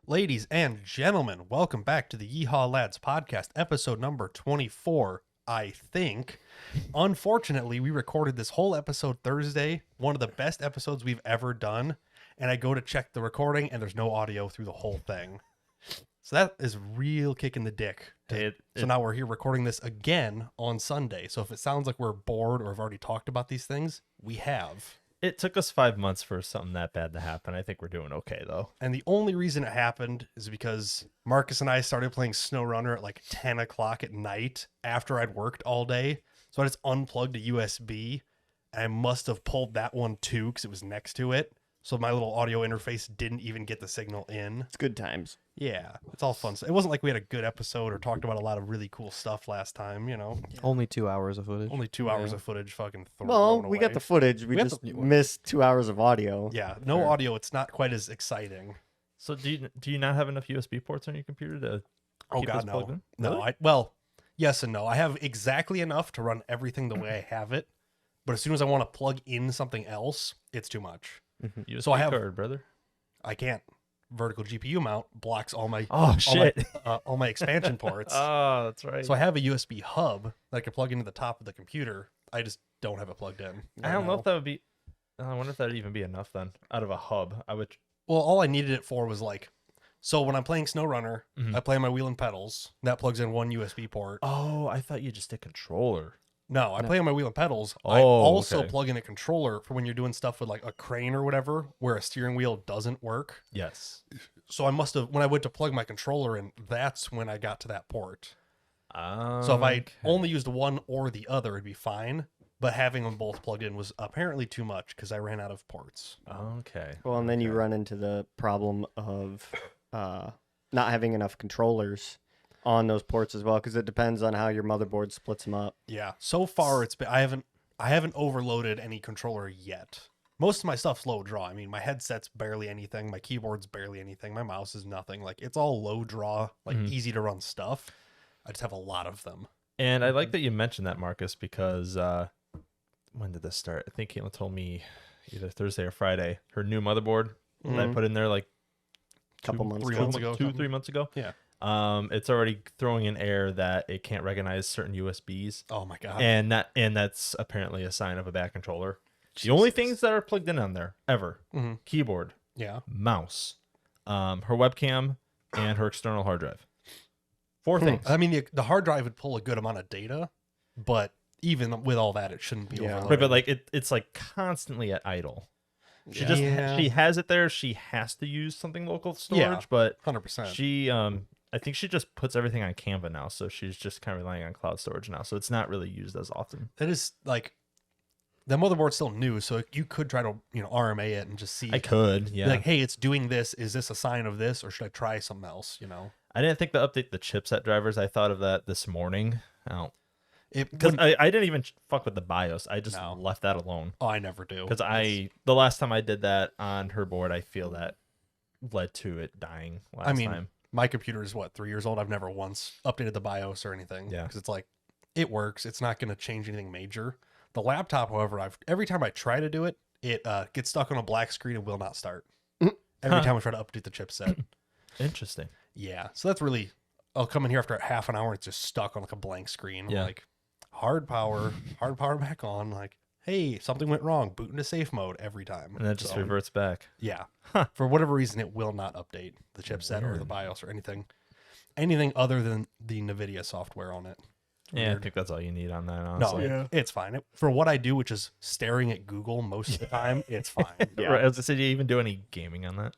Ladies and gentlemen, welcome back to the Yeehaw Lads podcast, episode number 24, I think. Unfortunately, we recorded this whole episode Thursday, one of the best episodes we've ever done, and I go to check the recording and there's no audio through the whole thing. So that is real kick in the dick. So now we're here recording this again on Sunday. So if it sounds like we're bored or have already talked about these things, we have. It took us 5 months for something that bad to happen. I think we're doing okay, though. And the only reason it happened is because Marcus and I started playing SnowRunner at like 10 o'clock at night after I'd worked all day. So I just unplugged a USB, and I must have pulled that one too because it was next to it. So my little audio interface didn't even get the signal in. It's good times. Yeah, it's all fun. It wasn't like we had a good episode or talked about a lot of really cool stuff last time, you know. Only 2 hours of footage. Only 2 hours of footage fucking thrown Well, away. we got the footage. We got just the- missed 2 hours of audio. Yeah, no audio. It's not quite as exciting. So do you not have enough USB ports on your computer to Oh keep God, this plugged no. in? No, Really? yes and no. I have exactly enough to run everything the way I have it, but as soon as I want to plug in something else, it's too much. USB So I have- card, brother. I can't. Vertical GPU mount blocks all my Oh shit! all my expansion ports. Oh, that's right. So I have a USB hub that I can plug into the top of the computer. I just don't have it plugged in. I don't know if that would be. I wonder if that'd even be enough then. Out of a hub, I would. Well, all I needed it for was like, so when I'm playing SnowRunner, I play my wheel and pedals. That plugs in one USB port. Oh, I thought you just did controller. No, I play on my wheel and pedals. I Oh, also okay. plug in a controller for when you're doing stuff with like a crane or whatever, where a steering wheel doesn't work. Yes. So I must have, when I went to plug my controller in, that's when I got to that port. Oh. So if I only used one or the other, it'd be fine. But having them both plugged in was apparently too much because I ran out of ports. Okay. Well, and then you run into the problem of not having enough controllers on those ports as well, because it depends on how your motherboard splits them up. Yeah. So far, it's been I haven't overloaded any controller yet. Most of my stuff's low draw. I mean, my headset's barely anything. My keyboard's barely anything. My mouse is nothing. Like, it's all low draw, like easy to run stuff. I just have a lot of them. And I like that you mentioned that, Marcus, because when did this start? I think Caitlin told me either Thursday or Friday. Her new motherboard that I put in there like Couple months 3 ago. months ago. 3 months ago. Yeah. It's already throwing in error that it can't recognize certain USBs, Oh my god. and that's apparently a sign of a bad controller. The only things that are plugged in on there ever: keyboard, Yeah. mouse, her webcam, and her external hard drive. 4 things. I mean, the hard drive would pull a good amount of data, but even with all that, it shouldn't be overloaded. Right, but like it's like constantly at idle. She just she has it there. She has to use something local storage, Yeah. but 100%. she I think she just puts everything on Canva now, so she's just kind of relying on cloud storage now. So it's not really used as often. It is like the motherboard's still new, so you could try to RMA it and just see. I could, be yeah. like, hey, it's doing this. Is this a sign of this, or should I try something else? I didn't think to update the chipset drivers. I thought of that this morning. Because When- I didn't even fuck with the BIOS. I just No. left that alone. oh, I never do. Because the last time I did that on her board, I feel that led to it dying last time. My computer is 3 years old. I've never once updated the BIOS or anything. Yeah. Because it's like, it works. It's not going to change anything major. The laptop, however, every time I try to do it, it gets stuck on a black screen and will not start. Every time I try to update the chipset. Interesting. Yeah. So that's really, I'll come in here after half an hour. It's just stuck on like a blank screen. Yeah. Like hard power back on. Like, hey, something went wrong. Boot into safe mode every time. And that just So, reverts back. yeah. For whatever reason, it will not update the chipset or the BIOS or anything other than the NVIDIA software on it. Yeah, I think that's all you need on that, honestly. No, it's fine. For what I do, which is staring at Google most of the time, it's fine. Right, as I said, do you even do any gaming on that?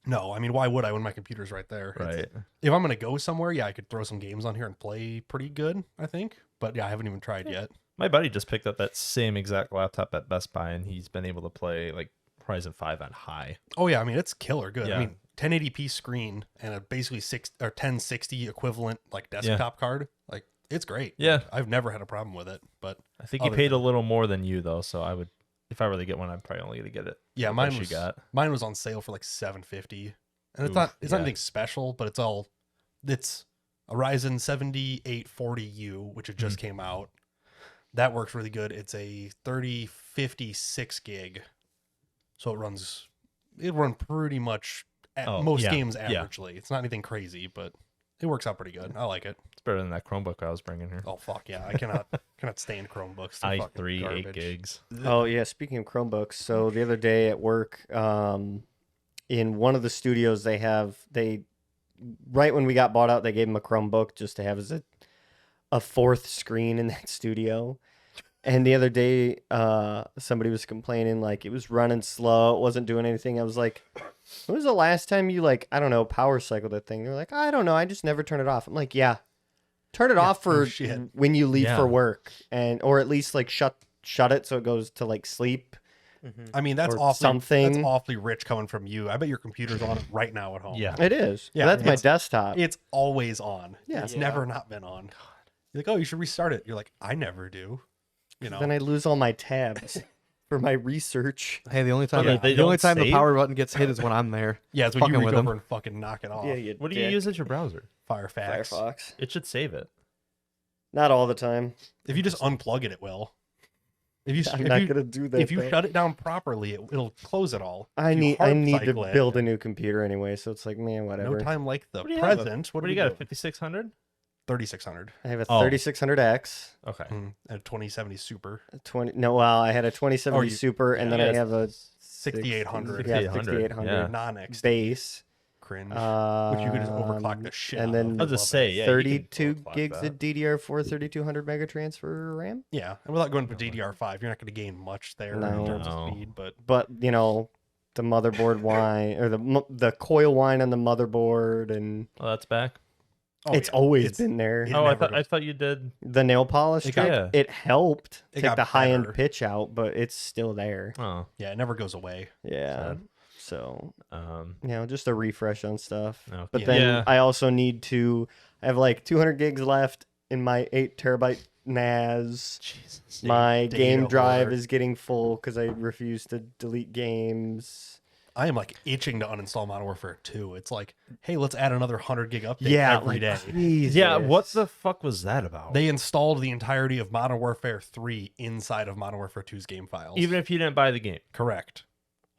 No, I mean, why would I when my computer's right there? Right. If I'm going to go somewhere, yeah, I could throw some games on here and play pretty good, I think. But yeah, I haven't even tried yet. My buddy just picked up that same exact laptop at Best Buy, and he's been able to play like Horizon 5 on high. Oh, yeah, I mean, it's killer good. Yeah. I mean, 1080p screen and a basically 1060 equivalent like desktop card. Like, it's great. Yeah. Like, I've never had a problem with it. But I think he Other paid a little more than you, though, so I would, if I really get one, I'm probably only going to get it. yeah, what mine she was got. mine was on sale for like $750. And it's Oof, not yeah. anything special, but it's a Ryzen 7840U, which it just came out. That works really good. It's a 3056 gig. So it run pretty much most yeah, games yeah. averagely. It's not anything crazy, but it works out pretty good. I like it. It's better than that Chromebook I was bringing here. Oh fuck yeah, I cannot stand Chromebooks. They're fucking i3 8 garbage. gigs. Oh yeah, speaking of Chromebooks, so the other day at work, in one of the studios they right when we got bought out, they gave them a Chromebook just to have as a fourth screen in that studio. And the other day, somebody was complaining like it was running slow, it wasn't doing anything. I was like, when was the last time you like, I don't know, power cycled that thing? They're like, I don't know, I just never turn it off. I'm like, yeah, turn it off for shit. when you leave Yeah. for work, and or at least like shut it so it goes to like sleep. I mean, that's Or awfully something. That's awfully rich coming from you. I bet your computer's on right now at home. Yeah. It is. Yeah, Yeah, that's my it's- desktop. It's always on. Yeah. It's Yeah. never not been on. You're like, oh, you should restart it. You're like, I never do. You know. Then I lose all my tabs for my research. Hey, the only time Yeah, they the only don't time the save? power button gets hit is when I'm there. Yeah, it's when you fucking reach with over them. and fucking knock it off. What do you use as your browser? Firefox. Firefox. It should save it. Not all the time. If you just unplug it, it will. If you I'm if not you, gonna do that. if you though. shut it down properly, it'll close it all. I If you need hard to cycle it, build a new computer anyway, so it's like, man, no whatever. time like the What do you have? present. What do you got? A 5600? 3600 I have a Oh. 3600X, Okay. and a 2070 Super, a 20. No, well, I had a 2070 Oh, you- Super, and then yeah, I have a 6800 Yeah, 6800, 6800 yeah. non-X base. cringe, which you could just overclock Um, the shit. and out then of. I was Love just it. say, yeah. you can 32 overclock gigs that. of DDR4, 3200 mega transfer RAM. Yeah, and without going to DDR5, you're not going to gain much there in No. terms No. of speed. But But you know, the motherboard wine or the coil wine on the motherboard, and Oh, that's back. it's yeah, always it's- been there. it Oh, I never thought I goes- thought you did. The nail polish It trick, got- it helped It take got the high end better. pitch out, but it's still there. Oh. yeah, it never goes away. Yeah. Sad. So, Um. you know, just a refresh on stuff. Okay. But Yeah. then Yeah. I also need to, I have like 200 gigs left in my 8 terabyte NAS. Jesus. My data game drive holder. is getting full because I refuse to delete games. I am like itching to uninstall Modern Warfare 2. It's like, hey, let's add another 100 gig update Yeah, every day. Yeah. What the fuck was that about? They installed the entirety of Modern Warfare 3 inside of Modern Warfare 2's game files. Even if you didn't buy the game. correct.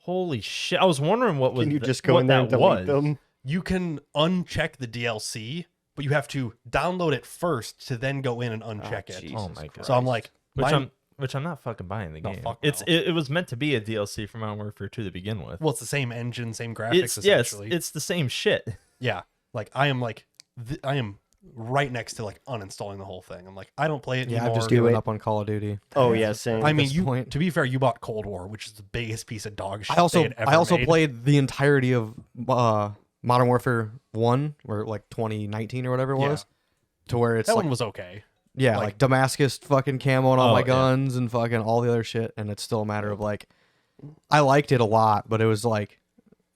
Holy shit! I was wondering what was. Can you th- just go what in there and that delete was. them? You can uncheck the DLC, but you have to download it first to then go in and uncheck it. Oh my god! So I'm like, Which I'm not fucking buying the No, game. fuck It's no. it was meant to be a DLC for Modern Warfare 2 to begin with. well, it's the same engine, same graphics, It's yeah, essentially. it's the same shit. Yeah, like I am I am right next to like uninstalling the whole thing. I'm like, I don't play it Yeah, anymore. I've just Do given it. up on Call of Duty. Oh, yeah, same. I at mean, this you. point. To be fair, you bought Cold War, which is the biggest piece of dog shit. I also they had ever I also made. played the entirety of Modern Warfare 1 or like 2019 or whatever it Yeah. was, to where it's That like one was okay. yeah, like- like Damascus fucking camo on all Oh, my yeah. guns and fucking all the other shit, and it's still a matter of like I liked it a lot, but it was like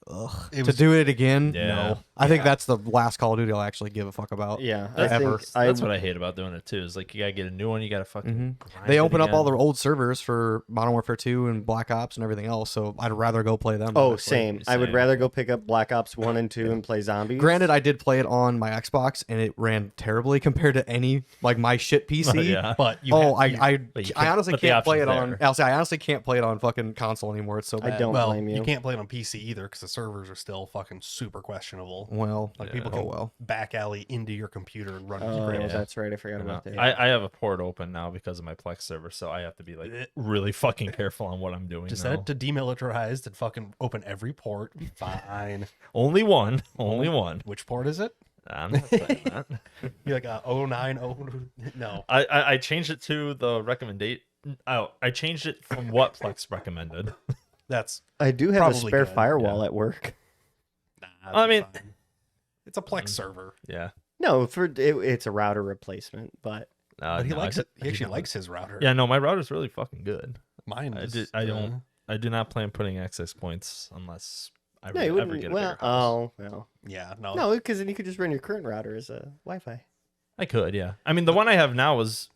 ugh, It to was- do it again. Yeah. No, I think Yeah. that's the last Call of Duty I'll actually give a fuck about. Yeah, That's- I ever. think That's what I hate about doing it too. Is like you gotta get a new one. You gotta fucking. Mhm. grind They it open up all the again. old servers for Modern Warfare 2 and Black Ops and everything else, so I'd rather go play them. Oh, honestly. same. I would Same. rather go pick up Black Ops 1 and 2 and play zombies. Granted, I did play it on my Xbox and it ran terribly compared to any like my shit PC. yeah. But you Oh, had- you- I But you I can't- honestly but the can't play it option's on. there. I'll say I honestly can't play it on fucking console anymore. It's so I bad. don't well, blame you. can't play it on PC either because the servers are still fucking super questionable. Well, Like Yeah. people oh can well. back alley into your computer and run Oh, scripts. that's right. I forgot You know, about that. I have a port open now because of my Plex server, so I have to be like really fucking careful on what I'm doing. Just now. set it to demilitarized and fucking open every port. Be fine. Only one. Only one. Which port is it? I'm not saying that. You're like 09, no. I changed it to the recommendation. Oh, I changed it from what Plex recommended. That's I do have a Probably spare good, firewall at work. nah, I mean- fine. It's a Plex server. Yeah. No, it's a router replacement, but But he no, likes I it. did- He I actually did likes his router. not. Yeah, no, my router's really fucking good. Mine I is. did. I don't. I do not plan putting access points unless I no, you ever wouldn't. get a Well, bigger house. oh, well, Yeah, no. no, because then you could just run your current router as a Wi-Fi. I could, yeah. I mean, the one I have now is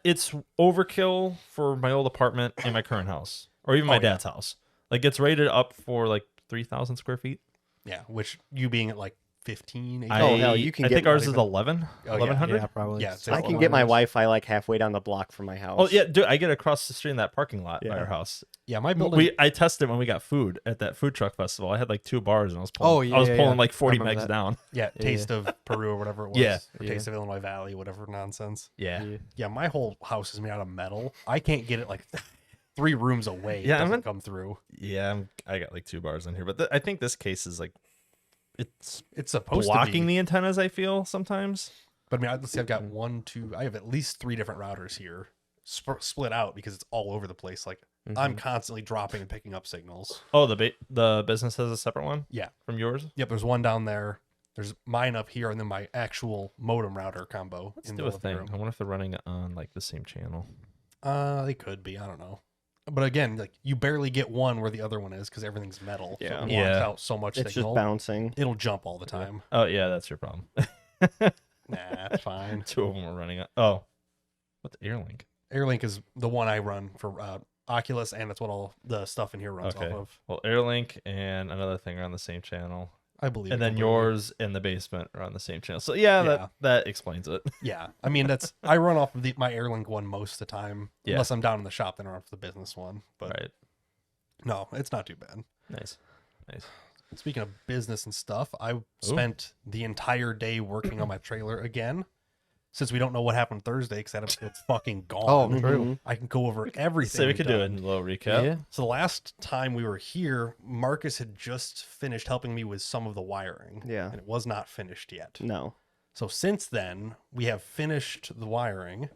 it's overkill for my old apartment and my current house, or even my Oh, yeah. dad's house. Like it's rated up for like 3,000 square feet. Yeah, which you being at like 15, 18. Oh, hell, you can I get think ours not is even- 11, Oh, yeah, 1100. Yeah, probably. Yeah, it's I like can get my 1100. Wi-Fi like halfway down the block from my house. Oh yeah, dude, I get across the street in that parking lot by Yeah. our house. Yeah, my building. I tested when we got food at that food truck festival. I had like 2 bars and I was pulling, Oh, yeah, I was yeah, pulling yeah. like 40 I remember megs that. down. Yeah, Yeah, Taste of Peru or whatever it was. Yeah. Or Taste of Illinois Valley, whatever nonsense. Yeah. Yeah, my whole house is made out of metal. I can't get it like 3 rooms away. Yeah, It I'm doesn't in- come through. Yeah, I got like 2 bars in here, but I think this case is like it's It's supposed blocking to be. the antennas. I feel sometimes. But I mean, let's see. I've got 1, 2. I have at least 3 different routers here, split out because it's all over the place. Like I'm constantly dropping and picking up signals. Oh, the business has a separate one Yeah. from yours. Yep. There's one down there. There's mine up here, and then my actual modem router combo Let's in do the a living thing. room. I wonder if they're running it on like the same channel. They could be. I don't know. But again, like you barely get one where the other one is because everything's metal. So it Yeah. blocks Yeah. out so much It's just signal. bouncing. It'll jump all the time. Oh yeah, that's your problem. Nah, it's fine. 2 of them are running it. Oh, what's Airlink? Airlink is the one I run for Oculus, and that's what all the stuff in here runs Okay. off of. Well, Airlink and another thing are on the same channel, I believe. and it then completely. yours and the basement are on the same channel. So yeah, Yeah. that explains it. Yeah, I mean that's I run off of my Airlink one most of the time, Yeah. unless I'm down in the shop. Then I run off the business one. But Right. no, it's not too bad. Nice. Nice. Speaking of business and stuff, I spent the entire day working on my trailer again. Since we don't know what happened Thursday, because that episode's fucking gone. Oh, true. I can go over everything. So we we've could do a done. little recap. Yeah. So the last time we were here, Marcus had just finished helping me with some of the wiring. Yeah. And it was not finished yet. No. So since then, we have finished the wiring.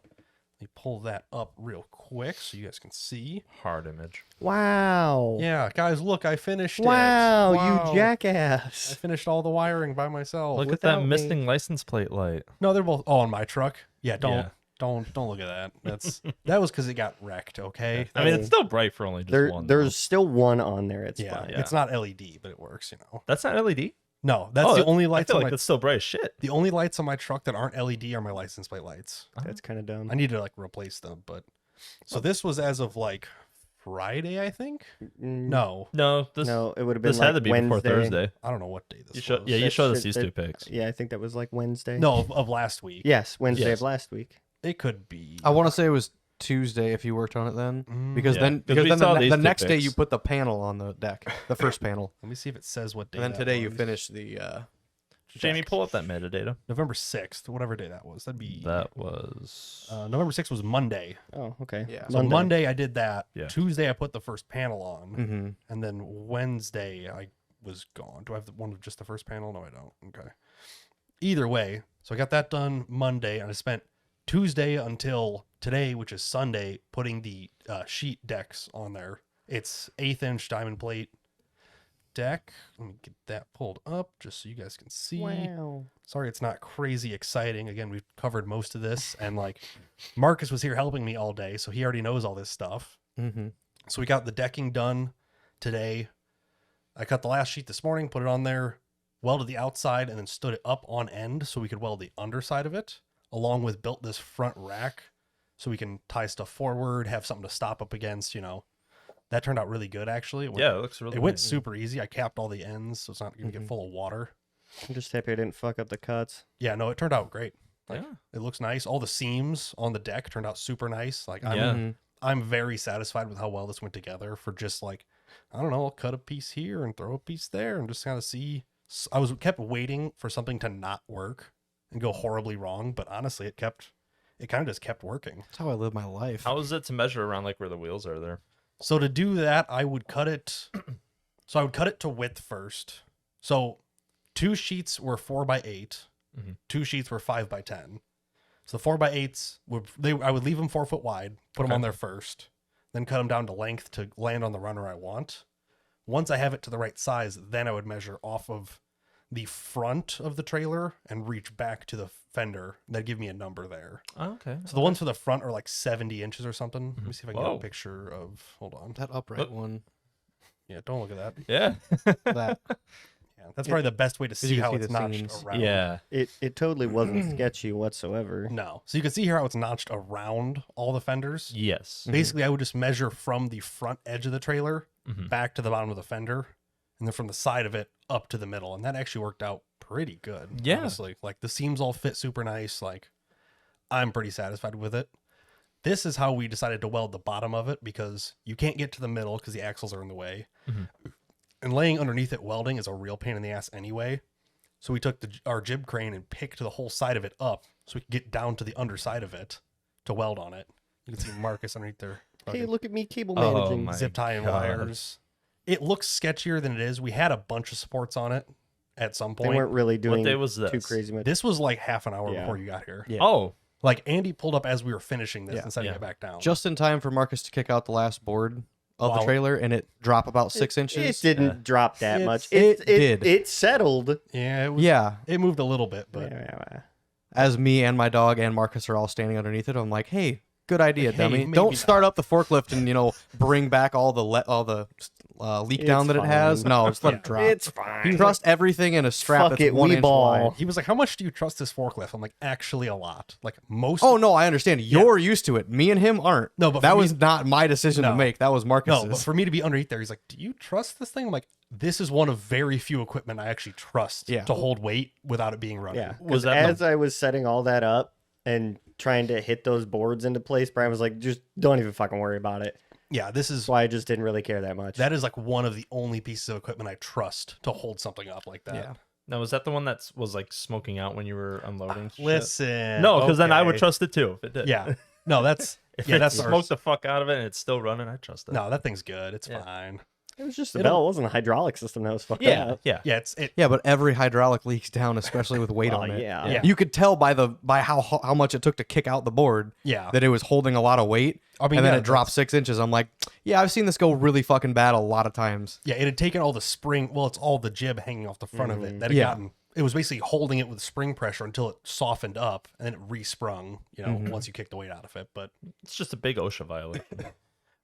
Let me pull that up real quick so you guys can see. Hard image. Wow. Yeah, guys, look, I finished Wow, it. you I jackass. finished all the wiring by myself. Look at that without me. missing license plate light. No, they're both on my truck. Yeah, Yeah. don't look at that. That was because it got wrecked. Okay. I mean, it's still bright for only just one. though. There's still one on there. It's Yeah, fine. it's not LED, but it works. You know. That's not LED. No, that's the only lights I feel on like my. that's still bright as shit. The only lights on my truck that aren't LED are my license plate lights. That's kind of dumb. I need to like replace them, but so this was as of like Friday, I think. No, No, this No, it would have been this like had to be Wednesday. before Thursday. I don't know what day this You was. show, yeah, you That showed us should- these that- 2 pics. Yeah, I think that was like Wednesday. No, of last week. Yes, Wednesday Yes. of last week. It could be. I want to say it was Tuesday if you worked on it then, because Yeah. then 'Cause we because saw then these the two next day pics. you put the panel on the deck, the first panel, Let me see if it says what day. and then that today you was. finished the. Jamie, pull up that metadata. November 6th, whatever day that was. That'd be That was November 6th was Monday. Oh, okay. Yeah. So Monday I did that. Yeah. Tuesday I put the first panel on, Mm-hmm. and then Wednesday I was gone. Do I have the one with just the first panel? No, I don't. Okay. Either way, so I got that done Monday, and I spent Tuesday until today, which is Sunday, putting the sheet decks on there. It's 1/8" diamond plate deck. Let me get that pulled up just so you guys can see. Wow. Sorry, it's not crazy exciting. Again, we've covered most of this, and like Marcus was here helping me all day, so he already knows all this stuff. Mm-hmm. So we got the decking done today. I cut the last sheet this morning, put it on there, welded the outside, and then stood it up on end so we could weld the underside of it, along with built this front rack so we can tie stuff forward, have something to stop up against, you know. That turned out really good, actually. It went, yeah, it looks really. it went nice. super easy. I capped all the ends, so it's not going to Mhm. get full of water. I'm just happy I didn't fuck up the cuts. Yeah, no, it turned out great. Like, Yeah. it looks nice. All the seams on the deck turned out super nice. Like, I'm, Yeah. I'm very satisfied with how well this went together for just like, I don't know, I'll cut a piece here and throw a piece there and just kind of see. I was kept waiting for something to not work and go horribly wrong, but honestly, it kind of just kept working. That's how I live my life. How is it to measure around like where the wheels are there? So to do that, I would cut it. So I would cut it to width first. So 2 sheets were 4x8. Mhm. 2 sheets were 5x10. So the 4x8s I would leave them 4 foot wide, put them Okay. on there first, then cut them down to length to land on the runner I want. Once I have it to the right size, then I would measure off of the front of the trailer and reach back to the fender. That'd give me a number there. Oh, okay. So the ones for the front are like 70 inches or something. Let me see if I can get Whoa. a picture of. Hold on. That upright Oh. one. Yeah, don't look at that. Yeah. That. Yeah, that's probably the best way to see you can how see it's the notched seams. around. Yeah. It totally wasn't sketchy whatsoever. No. So you can see here how it's notched around all the fenders. Yes. Basically, I would just measure from the front edge of the trailer Mhm. back to the bottom of the fender, and then from the side of it up to the middle. And that actually worked out pretty good. Yeah. Honestly. Like the seams all fit super nice. Like I'm pretty satisfied with it. This is how we decided to weld the bottom of it because you can't get to the middle because the axles are in the way. And laying underneath it welding is a real pain in the ass anyway. So we took our jib crane and picked the whole side of it up so we could get down to the underside of it to weld on it. You can see Marcus underneath there. Hey, look at me cable Oh, managing. my Zip tie and God. wires. It looks sketchier than it is. We had a bunch of supports on it at some They point. weren't really doing day was too this? crazy much. This was like half an hour Yeah. before you got here. Yeah. Oh, Like Andy pulled up as we were finishing this Yeah. and setting Yeah. it back down. Just in time for Marcus to kick out the last board of Wow. the trailer and it drop about 6 It inches. didn't drop that much. It did. It settled. yeah, it was, Yeah. it moved a little bit, but As me and my dog and Marcus are all standing underneath it, I'm like, hey, good idea, Hey, dummy. maybe Don't not. start up the forklift and, bring back all the leak down It's that it has. fine. No, just let Yeah. it drop. It's fine. Trust everything in a strap Fuck that's it, 1 we inch ball. wide. he was like, "How much do you trust this forklift?" I'm like, "Actually, a lot. Like most." Oh no, I understand. You're used to it. Me and him aren't. No, but that for me- was not my decision No. to make. That was Marcus's. no, but for me to be underneath there, he's like, "Do you trust this thing?" I'm like, "This is one of very few equipment I actually trust Yeah. to hold weight without it being running." Yeah. Was Was that as I was setting all that up and trying to hit those boards into place, Brian was like, just don't even fucking worry about it. Yeah, this is So I just didn't really care that much. that is like one of the only pieces of equipment I trust to hold something up like that. Yeah. now was that the one that was like smoking out when you were unloading? shit? Listen, No, because then I would okay. trust it too if it did. Yeah, no, that's If yeah, it that's smoked ours. the fuck out of it and it's still running, I trust it. No, that thing's good. It's Yeah. fine. It was just the It'll- bell. It wasn't the hydraulic system that was fucked Yeah, up. yeah. Yeah, it. Yeah, but every hydraulic leaks down, especially with weight Well, on it. yeah. Yeah. You could tell by how much it took to kick out the board Yeah, that it was holding a lot of weight. I mean, and then yeah, it dropped 6 inches. I'm like, yeah, I've seen this go really fucking bad a lot of times. Yeah, it had taken all the spring. Well, it's all the jib hanging off the front of it that had Yeah. gotten. It was basically holding it with spring pressure until it softened up, and then it resprung. Once you kick the weight out of it. But It's just a big OSHA violation.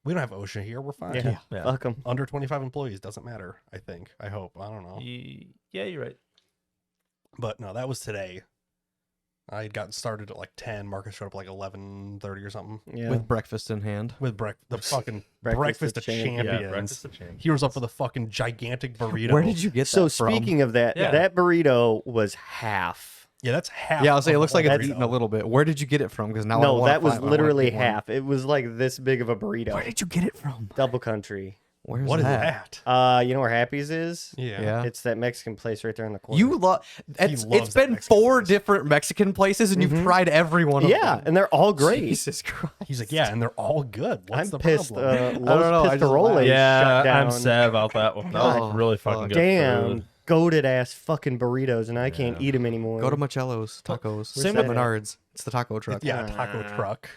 we don't have OSHA here. We're fine. Yeah. Yeah. Fuck 'em. Under 25 employees doesn't matter. I think. I hope. I don't know. Yeah, you're right. But no, that was today. I had gotten started at like 10. Marcus showed up like 11:30 or something Yeah. With breakfast in hand. with the fucking Breakfast breakfast of of champions. champions. Yeah, breakfast of champions. He was up for the fucking gigantic burrito. Where did you get so that from? speaking of that, Yeah. that burrito was half. Yeah, that's half. Yeah, I'll say of it the looks like whole it's burrito. eaten a little bit. Where did you get it from? Because now I No, wanna that was find- I wanna literally eat one. half. It was like this big of a burrito. Where did you get it from? Double Country. Where's What is that? that? You know where Happy's is? Yeah. Yeah. It's that Mexican place right there in the corner. You love. It's loves that been Mexican 4 place. different Mexican places, and you've tried every one of yeah, them. and they're all great. Jesus Christ. He's like, yeah, and they're all good. What's I'm the pissed. problem? I don't know, Los I just Pistaroles laughed. Yeah, shut down. I'm sad about that one. That was Oh, really fucking fuck. good Damn, food. goated ass fucking burritos, and I can't Yeah. eat them anymore. Go to Michello's Tacos. Same Same with- Menards. It's the taco truck. Yeah, taco truck.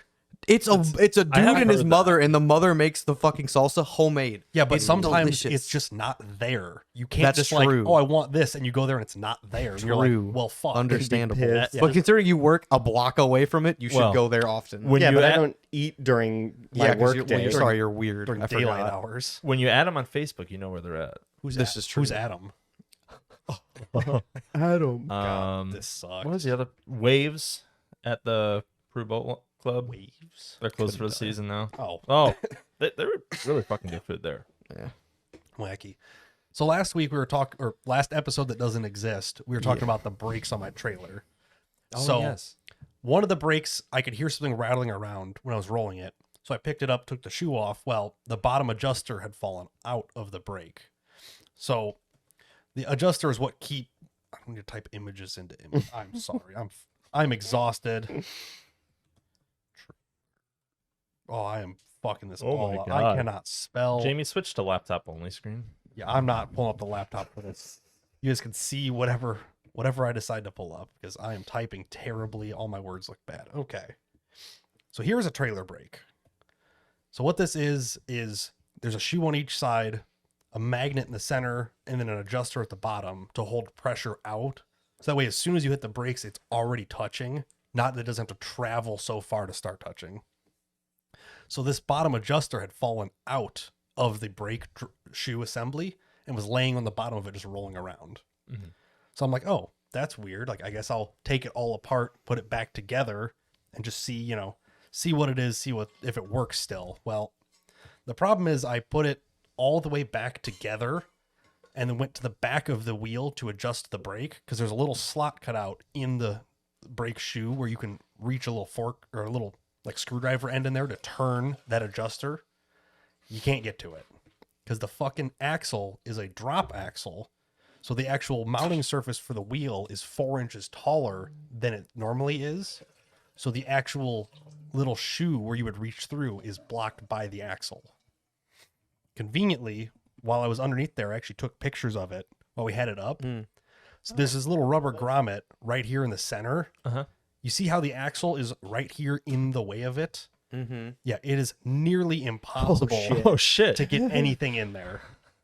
It's a dude haven't and his heard that. mother, and the mother makes the fucking salsa homemade. Yeah, but It's sometimes delicious. it's just not there. You can't That's just true. like, oh, I want this, and you go there and it's not there. And you're like, True. well, fuck. Understandable. pissed. Yeah. But considering you work a block away from it, you should Well, go there often. When yeah, you but I add, don't eat during my yeah, 'cause work you're, day. sorry, you're weird. During I daylight forgot. hours. when you add them on Facebook, you know where they're at. Who's This Ad- is true. Who's Adam? Adam. God, this sucks. What was the other waves at the Peru Boat Club? Waves? They're closed for the season now. Oh, Oh, they were really fucking good food there. wacky. So last week we were talking, or last episode that doesn't exist, we were talking about the brakes on my trailer. So one of the brakes, I could hear something rattling around when I was rolling it. So I picked it up, took the shoe off. Well, the bottom adjuster had fallen out of the brake. So the adjuster is what keep. I don't need to type images into image. I'm sorry. I'm exhausted. Oh, I am fucking this Oh all my up. God. I cannot spell. Jamie switched to laptop only screen. Yeah, I'm not pulling up the laptop for this. You guys can see whatever I decide to pull up because I am typing terribly. All my words look bad. Okay. So here's a trailer brake. So what this is there's a shoe on each side, a magnet in the center, and then an adjuster at the bottom to hold pressure out. So that way, as soon as you hit the brakes, it's already touching. Not that it doesn't have to travel so far to start touching. So this bottom adjuster had fallen out of the brake shoe assembly and was laying on the bottom of it, just rolling around. Mhm. So I'm like, oh, that's weird. Like, I guess I'll take it all apart, put it back together, and just see what it is, if it works still. Well, the problem is I put it all the way back together, and then went to the back of the wheel to adjust the brake because there's a little slot cut out in the brake shoe where you can reach a little fork or a little like screwdriver end in there to turn that adjuster. You can't get to it because the fucking axle is a drop axle. So the actual mounting surface for the wheel is 4 inches taller than it normally is. So the actual little shoe where you would reach through is blocked by the axle. Conveniently, while I was underneath there, I actually took pictures of it while we had it up. So there's this little rubber grommet right here in the center. Uh-huh. You see how the axle is right here in the way of it? Mm-hmm. Yeah, it is nearly impossible shit. Oh shit. to get anything in there.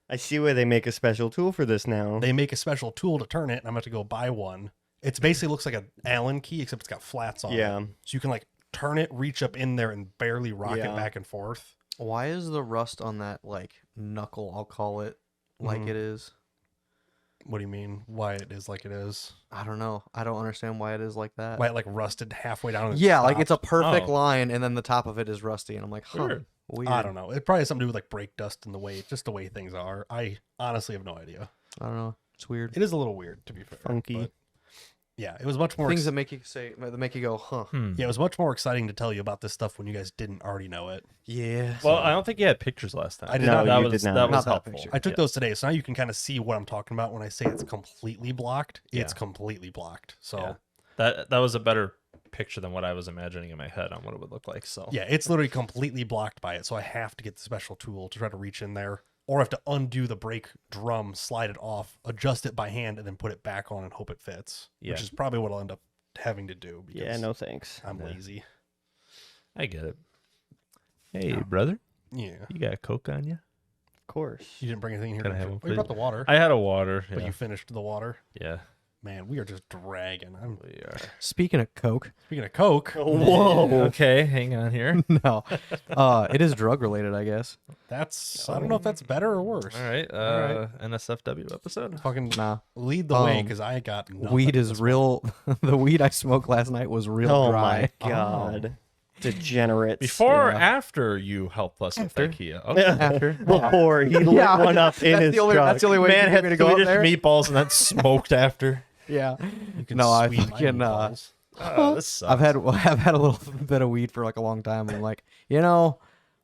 I see why they make a special tool for this now. They make a special tool to turn it, and I'm going to go buy one. It basically looks like an Allen key, except it's got flats on Yeah. it. So you can like turn it, reach up in there, and barely rock it Yeah. back and forth. Why is the rust on that like knuckle? I'll call it like Mhm. it is. What do you mean? Why it is like it is? I don't know. I don't understand why it is like that. Why it like rusted halfway down? And Yeah, like stopped? it's a perfect Oh. line, and then the top of it is rusty, and I'm like, huh, Weird. weird. I don't know. It probably has something to do with like brake dust and the way, just the way things are. I honestly have no idea. I don't know. It's weird. It is a little weird, to be fair. Funky. but yeah, it was much more. Things that make you go, huh? Yeah, it was much more exciting to tell you about this stuff when you guys didn't already know it. Yeah. Well, I don't think you had pictures last time. I did No, not. That you was did not. that was Not that helpful. picture. I took Yeah. those today, so now you can kind of see what I'm talking about when I say it's completely blocked. It's Yeah. completely blocked. So Yeah. That was a better picture than what I was imagining in my head on what it would look like. So yeah, it's literally completely blocked by it. So I have to get the special tool to try to reach in there, or I have to undo the brake drum, slide it off, adjust it by hand, and then put it back on and hope it fits. Yeah. Which is probably what I'll end up having to do. Because Yeah, no thanks. I'm Yeah. lazy. I get it. Hey, brother, Yeah. you got a Coke on you? Of course. You didn't bring anything here. Can I did have you? one, Oh, you brought please? the water, I had a water. but Yeah. you finished the water. Yeah. Man, we are just dragging. I'm We are. Speaking of Coke, speaking of Coke. Whoa. Okay, hang on here. no, it is drug related, I guess. That's I don't know if that's better or worse. All right. right. NSFW episode. Fucking Nah, lead the way Um, because I got nothing weed at is this real. The weed I smoked last night was real Oh dry. my god. Degenerates. Before or Yeah. after you helped us with After. IKEA? Okay. After, Before he lit Yeah, one up in that's his the only- truck. that's the only way Man you had me to go up Swedish there. meatballs and then smoked after. Yeah. You can No, I sweeten my fucking meatballs. Oh, this sucks. I've had a little bit of weed for like a long time. I'm like,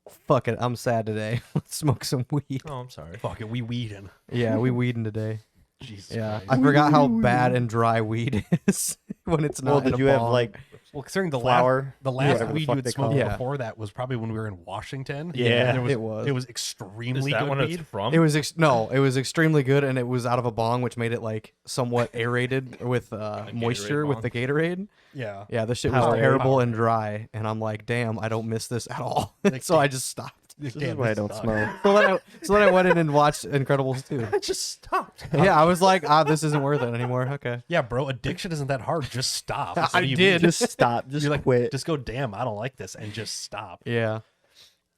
fuck it. I'm sad today. Let's smoke some weed. Oh, I'm sorry. Fuck it, we weeding. Yeah, we weeding today. Jesus Yeah, Christ. I forgot how bad and dry weed is when it's not. Well, in did a you have bong. like Well, considering the flour? the last Whatever the weed fuck you had they call smoked it. Yeah. before that was probably when we were in Washington. Yeah, And it was. It was Is extremely that good when weed. it's from? It was no, it was extremely good, and it was out of a bong, which made it like somewhat aerated with moisture with bong. the Gatorade. Yeah. Yeah, this shit was Powerade. terrible and dry, and I'm like, damn, I don't miss this at all. Like, so I just stopped. This is why I don't smoke. So then I went in and watched Incredibles 2. I just stopped. Yeah, I was like, this isn't worth it anymore. Okay. Yeah, bro. Addiction isn't that hard. Just stop. That's I what you did. mean. Just stop. Just You're like, quit. just go. Damn, I don't like this, and just stop. Yeah.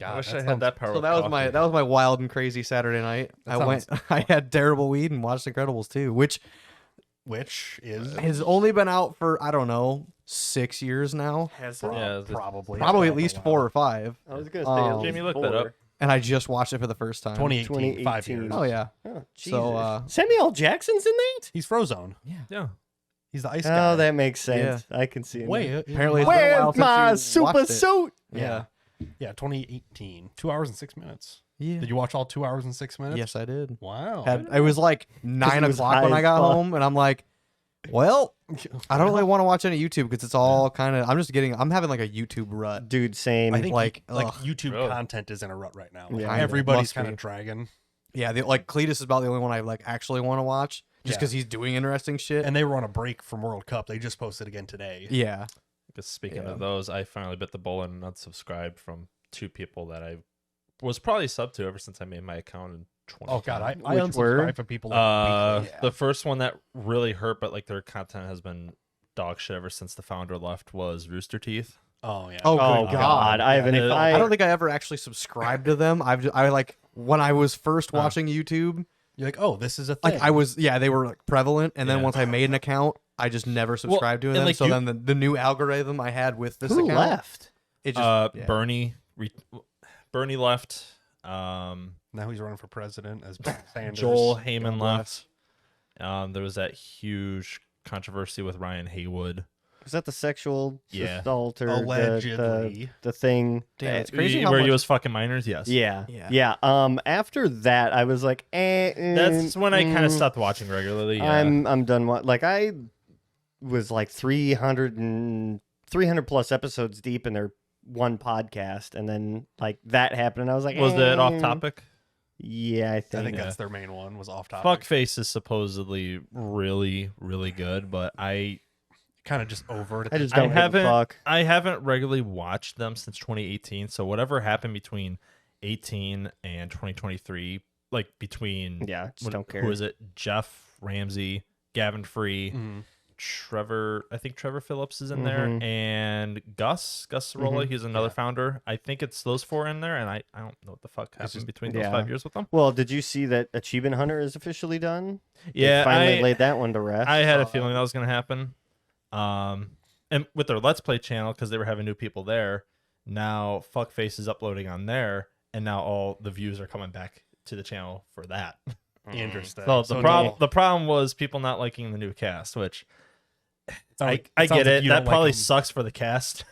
God, I wish I sounds- had that power. So with that was coffee. my wild and crazy Saturday night. That I went. I had terrible weed and watched Incredibles 2, which Which is has only been out for I don't know 6 years now. Yeah, it's- probably Probably at It's least been a 4 while. or 5. I was gonna say Um, Jamie, look that up. And I just watched it for the first time. 2018, 5 years. 2018. Oh yeah. Oh, Jesus. So, Samuel L. Jackson's in that? He's Frozone. Yeah. He's the ice guy. Oh, that makes sense. I can see it. Wait, now. Apparently it's been a while Where's my since you super watched it. suit? Yeah. Yeah, 2018. 2 hours and 6 minutes. Yeah. Did you watch all 2 hours and 6 minutes? Yes, I did. Wow. It was like 9 it was o'clock high when as I got fuck. home, and I'm like, well, I don't really want to watch any YouTube because it's all kind of. I'm having like a YouTube rut. Dude, same. I think like, like ugh. YouTube Really? content is in a rut right now. Like, Yeah. Kinda. everybody's Must kind be. of dragging, Yeah, like Cletus is about the only one I like actually want to watch, just Yeah. because he's doing interesting shit. and they were on a break from World Cup. They just posted again today. yeah, Because speaking Yeah. of those, I finally bit the bullet and unsubscribed from 2 people that I was probably sub to ever since I made my account in 20. Oh God, I Which were? unsubscribe from people. Like weekly. The first one that really hurt, but like their content has been dog shit ever since the founder left, was Rooster Teeth. Oh yeah. Oh, Oh good God, I haven't. Yeah, If I don't think I ever actually subscribed to them. I like when I was first watching YouTube, You're like, oh, this is a thing. like they were like prevalent, and then Yeah. once I made an account, I just never subscribed to and, them. like, So you- then the new algorithm I had with this Who account, left? it just yeah. Bernie left. Now he's running for president as Bernie Sanders. Joel Heyman God left. There was that huge controversy with Ryan Haywood. Was that the sexual Yeah. assault or Allegedly. the thing? Damn, it's crazy how where much. he was fucking minors. Yes. Yeah. Yeah. Yeah. After that, I was like, That's when I kind of stopped watching regularly. Yeah. I'm done. Like I was like 300 plus episodes deep in their one podcast, and then like that happened, and I was like, Was that off topic? Yeah, I I think. think Yeah. that's their main one. Was off topic. Fuckface is supposedly really, really good, but I Kind of just over it. I just I don't give a haven't fuck. I haven't regularly watched them since 2018. So whatever happened between 18 and 2023, like between Yeah, just don't care. Who is it? Jeff Ramsey, Gavin Free, Mhm. Trevor. I think Trevor Phillips is in there, Mhm. and Gus Cirola. He's another Yeah. founder. I think it's those four in there, and I don't know what the fuck happened just- between those yeah. 5 years with them. Well, did you see that Achievement Hunter is officially done? Yeah, They finally I laid that one to rest. I had a saw that. feeling that was gonna happen. And with their Let's Play channel, because they were having new people there, now Fuckface is uploading on there, and now all the views are coming back to the channel for that. Interesting. So So the problem was people not liking the new cast, which it sounds I sounds get like it. you That don't like probably them, sucks for the cast.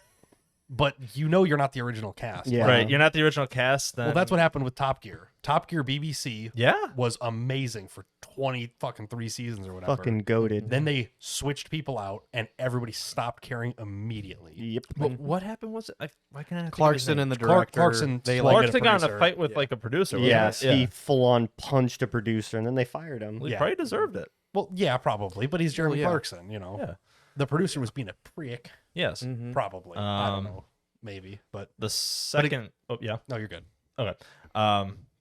but you know you're not the original cast. Yeah. Right. You're not the original cast. Then Well, that's what happened with Top Gear. Top Gear BBC Yeah. was amazing for 20 fucking 3 seasons or whatever. Fucking goaded. Then they switched people out, and everybody stopped caring immediately. Yep. What happened was it? Why can't I think of his Clarkson name? and the Clark- director. Clarkson- they Clark- like Clarkson got in a producer. fight with Yeah. like a producer. wasn't Yes, it? he full on punched a producer, and then they fired him. Well, he Yeah. probably deserved it. Well, yeah, probably, but he's Jeremy yeah. Clarkson, you know. Yeah. The producer was being a prick, Yes. Mhm. probably. I don't Um, know. Maybe, but The second. Oh yeah. no, you're good. Okay.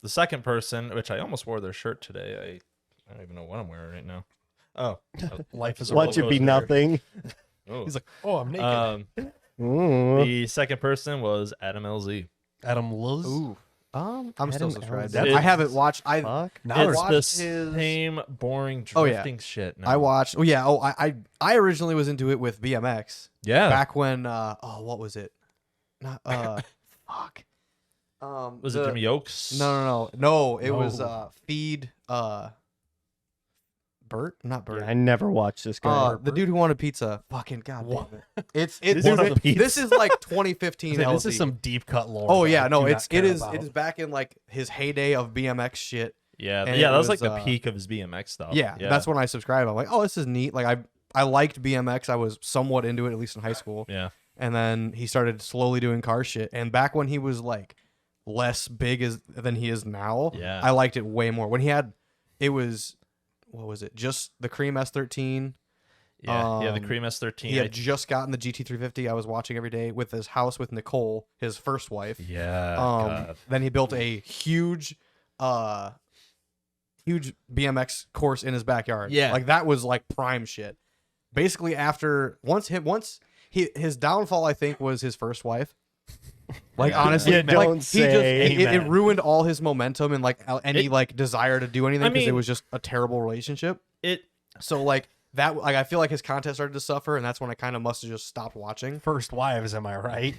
The second person, which I almost wore their shirt today. I don't even know what I'm wearing right now. Oh. Life is a Watch roller it be coaster. nothing. Oh. He's like, oh, I'm naked. Ooh. The second person was Adam LZ. Adam Luz. Ooh. I'm still Adam subscribed. Ellis. I haven't watched. I Fuck. Now It's there's- the watched his- same boring Oh, yeah. drifting shit. Now. I watched. Oh yeah. Oh, I originally was into it with BMX Yeah. back when. What was it? Not. Fuck. Was it Jimmy Oaks? No. It was No. Feed. Bert, not Bert. Yeah, I never watched this guy. The dude who wanted pizza. Fucking goddamn it. It's This this is- is like 2015. This is LC. some deep cut lore. Oh that yeah, I no, do not it care is about. it is back in like his heyday of BMX shit. Yeah. And Yeah. it That was like was, the peak of his BMX stuff. Yeah, that's when I subscribed. I'm like, oh, this is neat. Like I liked BMX. I was somewhat into it, at least in high school. Yeah. And then he started slowly doing car shit. And back when he was like less big than he is now, Yeah. I liked it way more. When he had, it was, what was it? Just the Cream S13. Yeah. The Um, Cream S13. He had just gotten the GT350. I was watching every day with his house with Nicole, his first wife. Yeah. God. Then he built a huge BMX course in his backyard. Yeah. Like that was like prime shit. Basically his downfall I think was his first wife. Like honestly, You like, don't he say. just it Amen. ruined all his momentum and like any It- like desire to do anything I because it mean- was just a terrible relationship. It. So like that like I feel like his content started to suffer and that's when I kind of must have just stopped watching. First wives, am I right?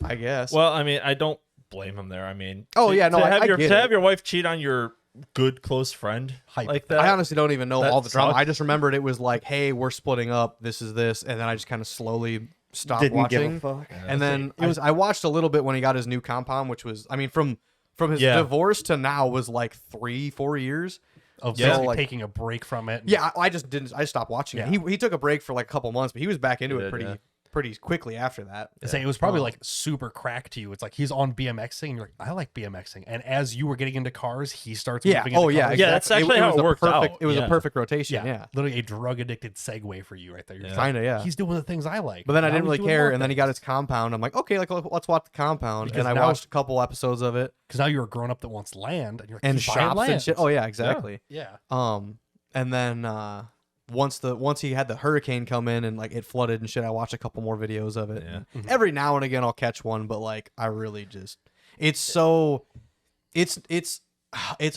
I guess. Well, I mean, I don't blame him there. I mean. Oh, yeah, no, I have get to it. have your wife cheat on your good close friend Hype. like that. I honestly don't even know that all the drama. sucks. I just remembered it was like, hey, we're splitting up. This is this, and then I just kind of slowly stopped Didn't watching. give a fuck. And then I watched a little bit when he got his new compound, which was, I mean, from his Yeah. divorce to now was like 3-4 years. Of Yeah. basically Like- taking a break from it. Yeah, I just didn't. I stopped watching Yeah. it. He took a break for like a couple months, but he was back into He it did, pretty quickly after that. I say it was probably Um, like super crack to you. It's like he's on BMXing, and you're like, I like BMXing. And as you were getting into cars, he starts Yeah. moving into Oh yeah. cars. Yeah, Exactly. that's actually how was it a worked perfect, out. It was Yeah. a perfect rotation. Yeah, Yeah. literally a drug addicted segue for you right there. You're Yeah. just like, Kind of. Yeah. he's doing the things I like. But then I Now didn't he's really doing care, more and then he got things. his compound. I'm like, okay, like let's watch the compound, Because and I now- watched a couple episodes of it because now you're a grown up that wants land, and you're like, and "Keep buying shops and lands." shit. Oh yeah, exactly. yeah. And then once he had the hurricane come in and like it flooded and shit, I watched a couple more videos of it. Yeah. And every now and again I'll catch one, but like I really just it's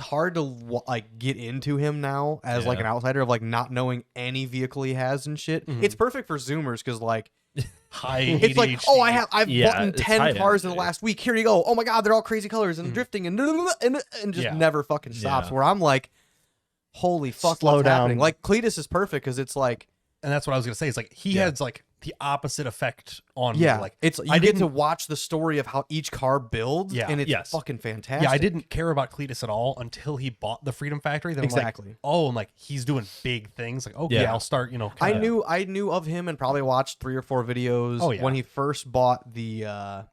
hard to like get into him now as like Yeah. an outsider of like not knowing any vehicle he has and shit. Mhm. It's perfect for Zoomers because like high It's like, ADHD. oh, I've Yeah, bought it's 10 high cars in the energy. last week. Here you go. Oh my god, they're all crazy colors and drifting and just Yeah. never fucking stops. Yeah. Where I'm like, holy fuck, Slow what's down. happening? Like Cletus is perfect because it's like, And that's what I was gonna say. It's like he has like the opposite effect on yeah, me. Like it's you I get to didn't- watch the story of how each car builds, Yeah. and it's Yes. fucking fantastic. Yeah, I didn't care about Cletus at all until he bought the Freedom Factory. Then I'm Exactly. like, oh, I'm like, he's doing big things. Like, okay, Yeah. I'll start. You know, I kinda knew of him and probably watched 3 or 4 videos Oh, yeah. when he first bought the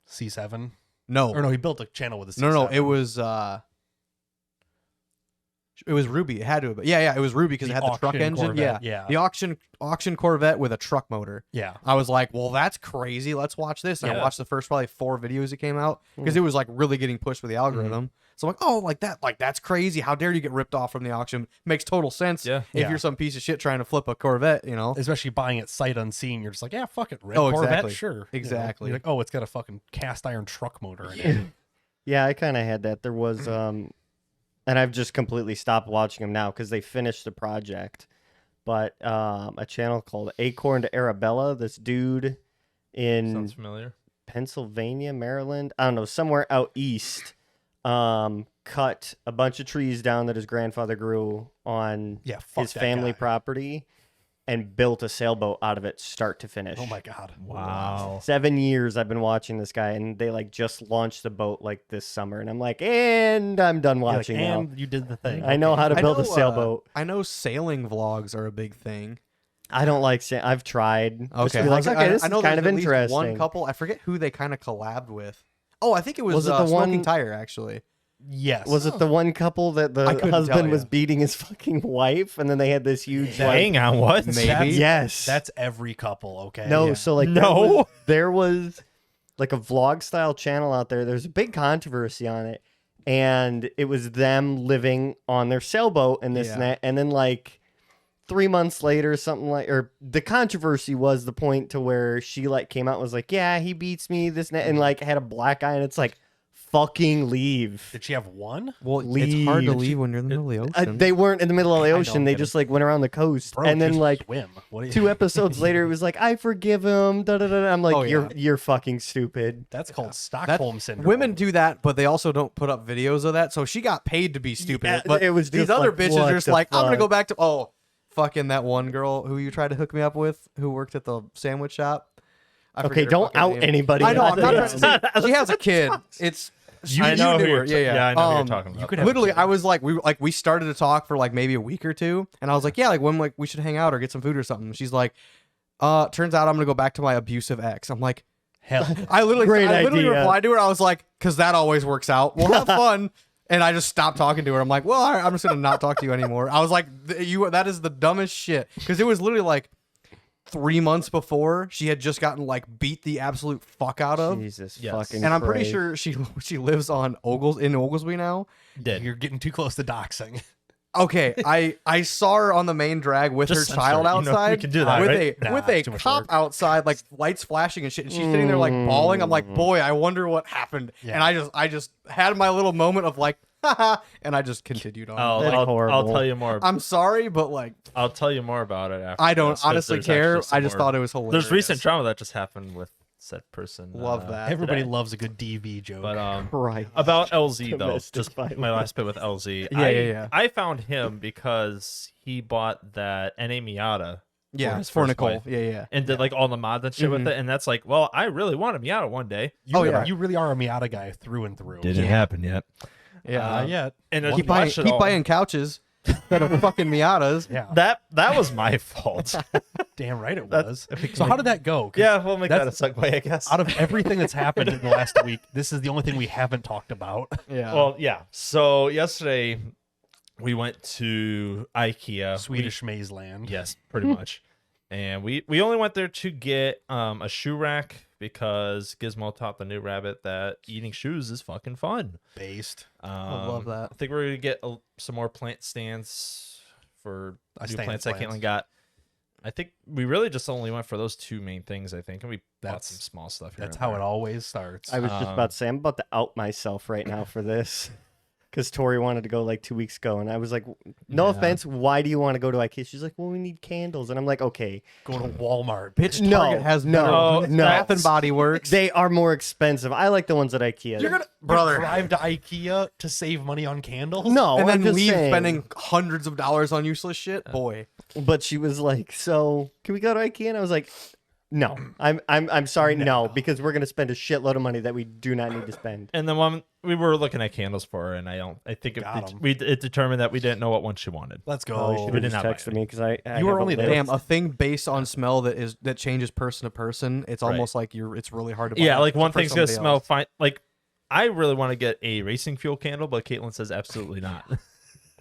C7. no Or no, he built a channel with a C7. no it was Ruby. It had to have been. Yeah, it was Ruby because The it had the truck auction engine. Corvette, Yeah. yeah. The auction Corvette with a truck motor. Yeah, I was like, well, that's crazy. Let's watch this. And I Yeah. watched the first probably 4 videos that came out because it was like really getting pushed with the algorithm. So I'm like, oh, that's crazy. How dare you get ripped off from the auction? Makes total sense. Yeah. If Yeah. you're some piece of shit trying to flip a Corvette, you know. especially buying it sight unseen. You're just like, yeah, fuck it, red Oh, Corvette, exactly. sure. You know, Exactly. you're like, oh, it's got a fucking cast iron truck motor in it. Yeah, I kind of had that. There was, and I've just completely stopped watching them now because they finished the project. But a channel called Acorn to Arabella, this dude in Sounds familiar. Pennsylvania, Maryland, I don't know, somewhere out east, cut a bunch of trees down that his grandfather grew on Yeah, fuck his that family guy. property and built a sailboat out of it start to finish. Oh my god. Wow. 7 years I've been watching this guy, and they like just launched the boat like this summer, and I'm like, and I'm done You're like, watching now. and you did the thing. I know how to I build know, a sailboat. I know sailing vlogs are a big thing. I don't like I've tried. Just Okay, to be like, okay, this I know is kind of there's at least interesting. One couple, I forget who they kind of collabed with. Oh, I think it was, Was it the Smoking one- Tire actually. Yes. Was it the one couple that I the couldn't husband tell was ya. beating his fucking wife, and then they had this huge like, Hang on, what? Maybe. That's- yes, That's every couple, okay? no. Yeah. So like No. there was like a vlog style channel out there. There's a big controversy on it, and it was them living on their sailboat and this and Yeah. that, and then like 3 months later, something like, or the controversy was the point to where she like came out and was like, yeah, he beats me, this and that, and like had a black eye, and it's like, fucking leave. Did she have one? Well, it's hard to Leave. leave when you're in the middle of the ocean. They weren't in the middle of the I don't ocean. They get just like went around the coast, Bro, and then just like swim. What do you, 2 episodes later, it was like, I forgive him. Da, da, da, da. I'm like, Oh, yeah. you're fucking stupid. That's called That- Stockholm syndrome. Women do that, but they also don't put up videos of that. So she got paid to be stupid. Yeah, but it was these just other like, bitches what are just the like, I'm gonna fuck? go back to fucking that one girl who you tried to hook me up with, who worked at the sandwich shop. I Okay, forget her don't fucking out name. anybody. I know. I'm not That's- trying to say, she has a kid. It's I know knew who her. you're Yeah. I know who you're talking about. you could have Literally, a kid. I was like, we started to talk for like maybe a week or two, and I was like, yeah, like when like we should hang out or get some food or something. She's like, turns out I'm gonna go back to my abusive ex. I'm like, Hell. I literally idea. replied to her. I was like, because that always works out. We'll have fun. And I just stopped talking to her. I'm like, well, all right, I'm just gonna not talk to you anymore. I was like, that is the dumbest shit, because it was literally like 3 months before she had just gotten like beat the absolute fuck out of. Jesus Yes. fucking. And I'm pretty Christ. sure she lives on in Oglesby now. Dead. You're getting too close to doxing. Okay, I saw her on the main drag with Just her censor child it. You know, outside. we can do that, with right? a Nah, with a too much cop work. outside, like lights flashing and shit. And she's sitting there like bawling. I'm like, boy, I wonder what happened. Yeah. And I just had my little moment of like, haha, and I just continued on. That's I'll horrible. tell you more. I'm sorry, but like, I'll tell you more about it after. I don't this, 'cause honestly there's care. actually some I just more- thought it was hilarious. There's recent drama that just happened with said person. Love that. Everybody today. loves a good DV joke. But Right. about LZ though, Domestic just violence. my last bit with LZ. Yeah. I found him because he bought that NA Miata. Yeah, his for first Nicole. wife. Yeah. And did like all the mods and shit with it, and that's like, well, I really want a Miata one day. you, oh, really, yeah. you really are a Miata guy through and through. happen yet. Yeah. Yet. And I Keep watched it buying all. buying couches instead of fucking Miatas. Yeah. That was my fault. Damn right it That's- was. So how did that go? 'Cause Yeah, we'll make that a that's- segue, I guess. Out of everything that's happened in the last week, this is the only thing we haven't talked about. Yeah. Well, yeah. So yesterday we went to IKEA. Swedish Maze Land. Yes, pretty much. And we only went there to get a shoe rack because Gizmo taught the new rabbit that eating shoes is fucking fun. Based. love that. I think we're gonna get some more plant stands for I new stand plants that plants. Caitlin got. I think we really just only went for those 2 main things. I think, and we bought That's- some small stuff. Here That's and how there. it always starts. I was just about to say, I'm about to out myself right now for this. because Tori wanted to go like 2 weeks ago, and I was like, no Yeah. offense, why do you want to go to IKEA? She's like, well, we need candles, and I'm like, okay, Go to Walmart. Bitch, No, Target has no, better no. Bath and Body Works. they are more expensive. I like the ones at IKEA. You're gonna Brother. drive to IKEA to save money on candles? no, and I'm then just leave saying. spending hundreds of dollars on useless shit. Boy, But she was like, so can we go to IKEA? And I was like, no, I'm sorry, no, because we're gonna spend a shitload of money that we do not need to spend. And then when we were looking at candles for her, and I think Got 'em. it determined that we didn't know what one she wanted. Let's Oh, go. you should we have did just not buy texted it. me because I You were have a only there. list. damn, a thing based on smell that changes person to person. It's almost like it's really hard to. Buy Yeah, like one for thing's gonna somebody smell else. fine. Like I really want to get a racing fuel candle, but Caitlin says absolutely not.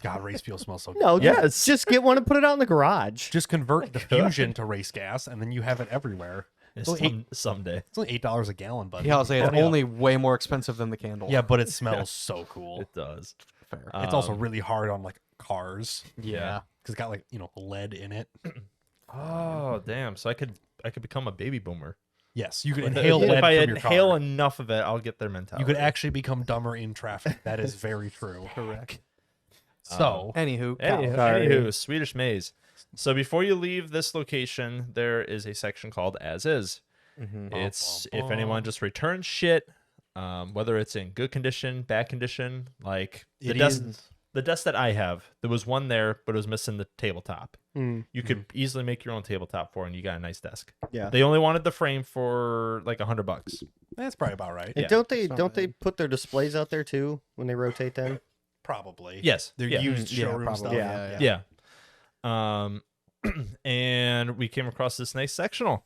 God, race fuel smells so good. No, Yes. just get one and put it out in the garage. Just convert diffusion to race gas, and then you have it everywhere. It's only Someday It's only $8 a gallon, but Yeah, I'll say it's Hurry up. only way more expensive than the candle. Yeah, but it smells so cool. it does. fair. It's also really hard on like cars yeah. because it's got like lead in it. Oh damn! So I could become a baby boomer. Yes, you could inhale lead If I from your inhale car. enough of it, I'll get their mentality. You could actually become dumber in traffic. That is very true. Correct. So Anywho, Anywho, Swedish Maze. So before you leave this location, there is a section called As Is. It's if anyone just returns shit, whether it's in good condition, bad condition, like the desk that I have, there was one there, but it was missing the tabletop. You could easily make your own tabletop for, and you got a nice desk. Yeah. They only wanted the frame for like $100. that's probably about right. And Yeah. don't they put their displays out there too when they rotate them? Probably. Yes. They're Yeah. used Yeah, showroom probably. stuff. Yeah. Yeah. And we came across this nice sectional.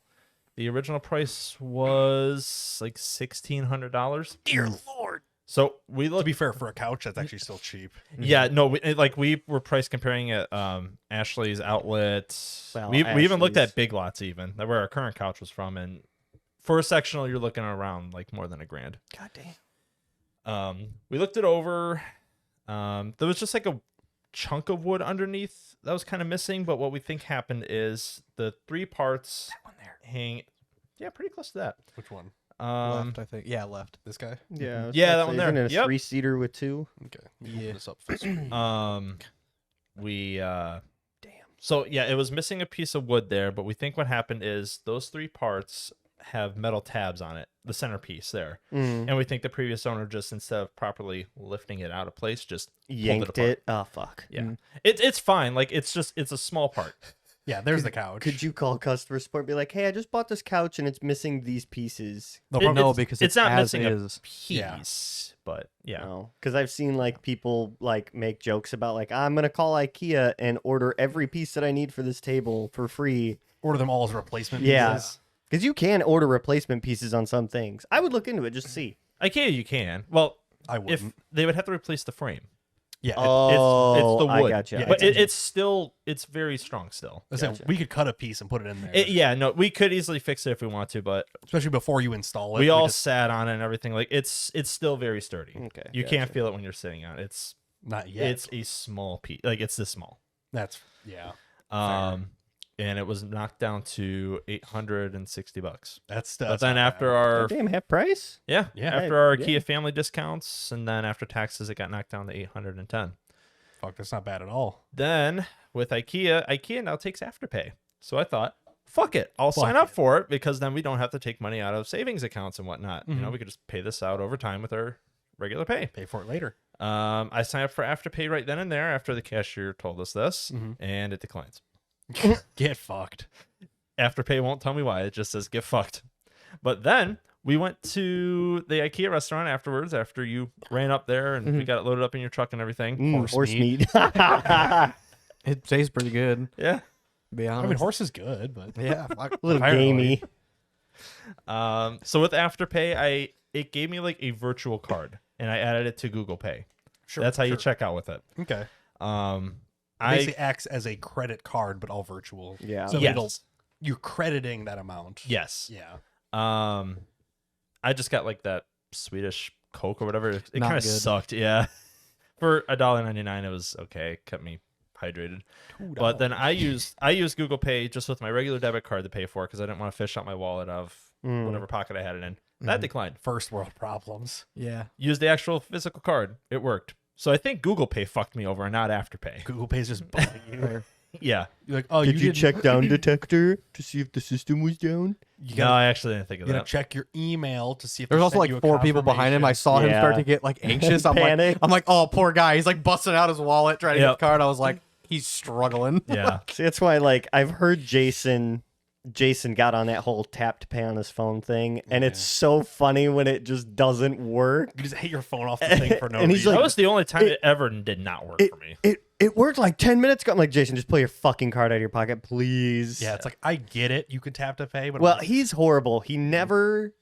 The original price was like $1,600. Dear Lord. So we To looked. be fair, for a couch, that's actually still cheap. Yeah, no, we were price comparing at Ashley's Outlet. Well, we even looked Ashley's. at Big Lots, even where our current couch was from, and for a sectional, you're looking around like more than $1,000. God damn. We looked it over. There was just like a chunk of wood underneath that was kind of missing, but what we think happened is the three parts hang. Yeah, pretty close to that. Which one? left, I think. Yeah, left. This guy? Yeah. I was Yeah, about that to one say, there. Isn't it a Yep. 3-seater with 2? Okay. Yeah. This up first. We So yeah, it was missing a piece of wood there, but we think what happened is those three parts have metal tabs on it, the centerpiece there. And we think the previous owner just, instead of properly lifting it out of place, just pulled Yanked apart. it. Oh fuck. Yeah. It's fine. Like it's a small part. Yeah, there's the couch. Could you call customer support and be like, hey, I just bought this couch and it's missing these pieces? No, It- problem. No, it's- because it's it's not as missing a is. piece, but yeah. No, because I've seen like people like make jokes about like I'm gonna call IKEA and order every piece that I need for this table for free. Order them all as replacement Yeah, pieces. because you can order replacement pieces on some things. I would look into it just to see. IKEA you can. Well, I if wouldn't. they would have to replace the frame. Yeah. Oh, it's the I wood. gotcha. Yeah, But it's very strong still. We could cut a piece and put it in there. Yeah, no, we could easily fix it if we want to, but Especially before you install it. we all just- sat on it and everything. Like it's still very sturdy. Okay, You can't gotcha. feel it when you're sitting on it. It's not yet. it's a small piece. Like it's this small. That's yeah. And it was knocked down to $860. That's But not then bad. after our Damn, half price. yeah, Yeah. after our Yeah. Kia family discounts, and then after taxes, it got knocked down to $810. Fuck, that's not bad at all. Then with IKEA now takes Afterpay. So I thought, fuck it, I'll sign Fuck up for it because then we don't have to take money out of savings accounts and whatnot. You know, Mhm. we could just pay this out over time with our regular pay. Pay for it later. I signed up for Afterpay right then and there after the cashier told us this, Mhm. and it declines. Get fucked. Afterpay won't tell me why. It just says get fucked. But then we went to the IKEA restaurant afterwards after you ran up there and we got it loaded up in your truck and everything. Horse meat. It tastes pretty good, Yeah. to be I honest. mean, horse is good, but Yeah, fuck. A little Apparently. gamey. So with Afterpay, it gave me like a virtual card and I added it to Google Pay. sure. That's how you sure. check out with it. Okay. I Basically acts as a credit card, but all virtual. Yeah. So yes. you're crediting that amount. Yes. Yeah. I just got like that Swedish Coke or whatever. It Not kind of good. sucked. Yeah. For $1.99, it was okay. Kept me hydrated. But then I used Google Pay just with my regular debit card to pay for it because I didn't want to fish out my wallet of whatever pocket I had it in. That declined. First world problems. Yeah. Used the actual physical card. It worked. So I think Google Pay fucked me over and not Afterpay. Google Pay's just bugging you. Yeah. You're like, oh, Did you didn't- check down detector to see if the system was down? You No, gotta, I actually didn't think of you gotta that. check your email to see if There's they also sent like you a 4 people behind him. I saw him start Yeah. to get like anxious. Panic. I'm like, oh, poor guy. He's like busting out his wallet trying to get Yep. the card. I was like, he's struggling. Yeah. See, that's why, like, I've heard Jason got on that whole tap to pay on his phone thing, and it's so funny when it just doesn't work. You just hit your phone off the thing for no And he's reason. like, That was the only time it ever did not work for me. It worked like 10 minutes ago. I'm like, Jason, just pull your fucking card out of your pocket, please. yeah, it's like, I get it. You could tap to pay, but I'm Well, like, he's horrible. He never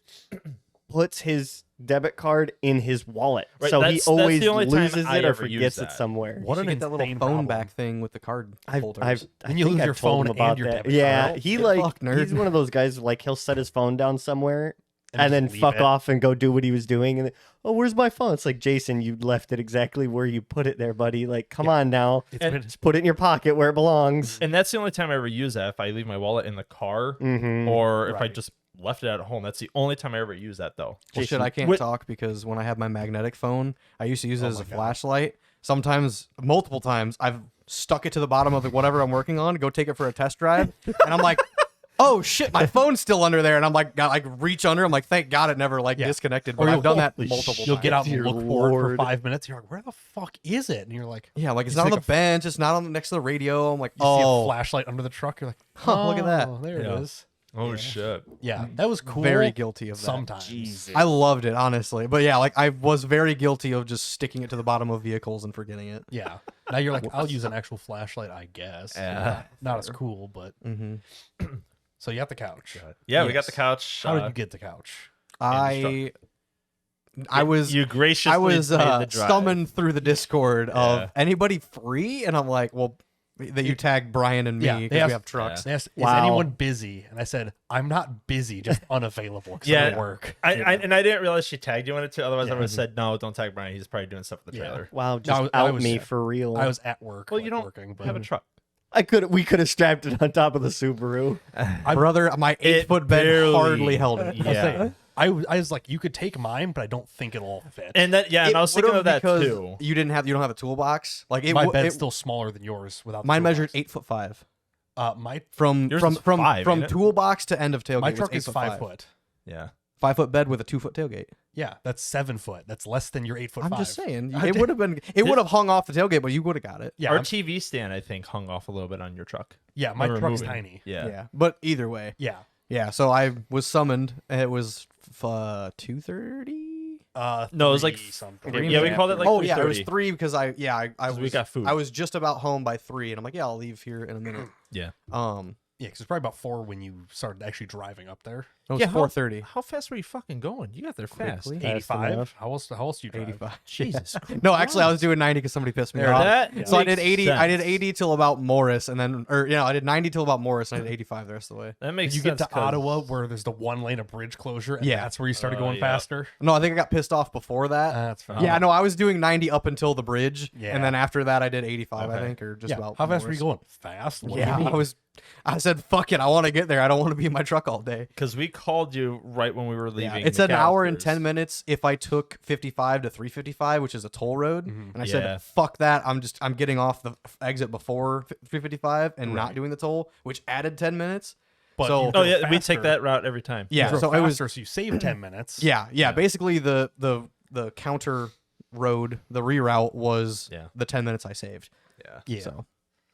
puts his debit card in his wallet, Right, so he that's the always only time loses I it or ever use forgets it that. somewhere. what You an get that little insane phone problem. back thing with the card holders. I Then you think lose I've your told him phone about and your that. debit Yeah, card. he Get like fucked, nerd. he's one of those guys like he'll set his phone down somewhere and just then leave fuck it. off and go do what he was doing and oh, where's my phone? It's like, Jason, you left it exactly where you put it there, buddy. Like, come on now. It's And- been Just put it in your pocket where it belongs. And that's the only time I ever use that. If I leave my wallet in the car Mm-hmm. or if I Right. just left it at home. That's the only time I ever use that, though. Well, shit, I can't talk because when I had my magnetic phone, I used to use it as a flashlight. Sometimes, multiple times, I've stuck it to the bottom of whatever I'm working on, go take it for a test drive, and I'm like, oh shit, my phone's still under there, and I'm like, reach under. I'm like, thank God it never like Yeah. disconnected. Or But you'll- I've done that holy multiple shit. You'll times. get out and Dear look for it for Lord. 5 minutes. You're like, where the fuck is it? And you're like, Yeah, like it's You not on take the bench. It's not on next to the radio. I'm like, you see a oh, flashlight under the truck. You're like, Huh, look at that. "Oh, There Yeah. it is. Oh, shit. Yeah, that was cool. very guilty of that. Sometimes. I loved it, honestly. But yeah, like I was very guilty of just sticking it to the bottom of vehicles and forgetting it. Yeah. Now you're like, I'll use an actual flashlight, I guess. Yeah. Not as cool, but Mm-hmm. so you got the couch. Yeah, we got Yes. the couch. How did you get the couch? I was You graciously I was made the drive. summoned through the Discord Yeah. of anybody free, and I'm like, well, that you tag Brian and me Yeah, because they we asked- have trucks. They asked, is Wow. anyone busy? And I said, I'm not busy, just unavailable because Yeah. of work. And I didn't realize she tagged you in it too. Otherwise, I Yeah. would have said, no, don't tag Brian. He's probably doing stuff with the Yeah. trailer. Wow, No, just I out was- me for real. I was at work. Well, you like, don't working, but Have a truck. we could have strapped it on top of the Subaru. Brother, my 8-foot bed barely- hardly held it. Yeah. I was like, you could take mine, but I don't think it'll all fit. And that, yeah, and I was thinking of that because too. You don't have a toolbox. Like it, my w- bed's it- still smaller than yours without. the mine toolbox. measured 8'5". My From Yours from is from 5, from ain't it? toolbox to end of tailgate. my was truck is 8'5". 5 foot. Yeah. 5-foot bed with a 2-foot tailgate. Yeah, that's 7 foot. That's less than your 8'5". I'm just saying, it would have been. It would have hung off the tailgate, but you would have got it. Yeah, Our I'm- TV stand, I think, hung off a little bit on your truck. yeah. My When we're truck's moving. tiny. Yeah. But either way, Yeah. yeah. So I was summoned. And it was 2:30. No, it was like 3 something. Yeah, we called it like Oh yeah, it was 3:30. 3 because I 'Cause was we got food. I was just about home by 3, and I'm like, yeah, I'll leave here in a minute. Yeah. Yeah, because it's probably about 4 when you started actually driving up there. It was Yeah, 4:30. How fast were you fucking going? You got there fast. Quickly. Fast 85. enough. How else do you drive? 85. Jesus. No, actually, I was doing 90 because somebody pissed me There it off. That So I did makes 80. I did sense. 80 till about Morris, and then, I did 90 till about Morris, and I did 85 the rest of the way. That makes You sense. get to 'cause- Ottawa where there's the 1 lane of bridge closure, and Yeah. that's where you started going yeah. faster. No, I think I got pissed off before that. That's fine. Yeah, no, I was doing 90 up until the bridge, Yeah. and then after that, I did 85, I Okay. think, or just Yeah. about. How fast were Morris. you going? Fast. What do you Yeah, mean? I said, fuck it, I want to get there. I don't want to be in my truck all day. Because we called you right when we were Yeah, leaving. it's an hour and McAllister's. 10 minutes if I took 55 to 355, which is a toll road. And I Yeah. said, fuck that. I'm getting off the exit before 355 and not doing the toll, which added 10 minutes. But so- you Oh drove yeah, we faster. take that route every time. You Yeah, drove so it was faster, so you saved 10 minutes. yeah. Basically, the counter road, the reroute was Yeah. the 10 minutes I saved. Yeah. Yeah. So,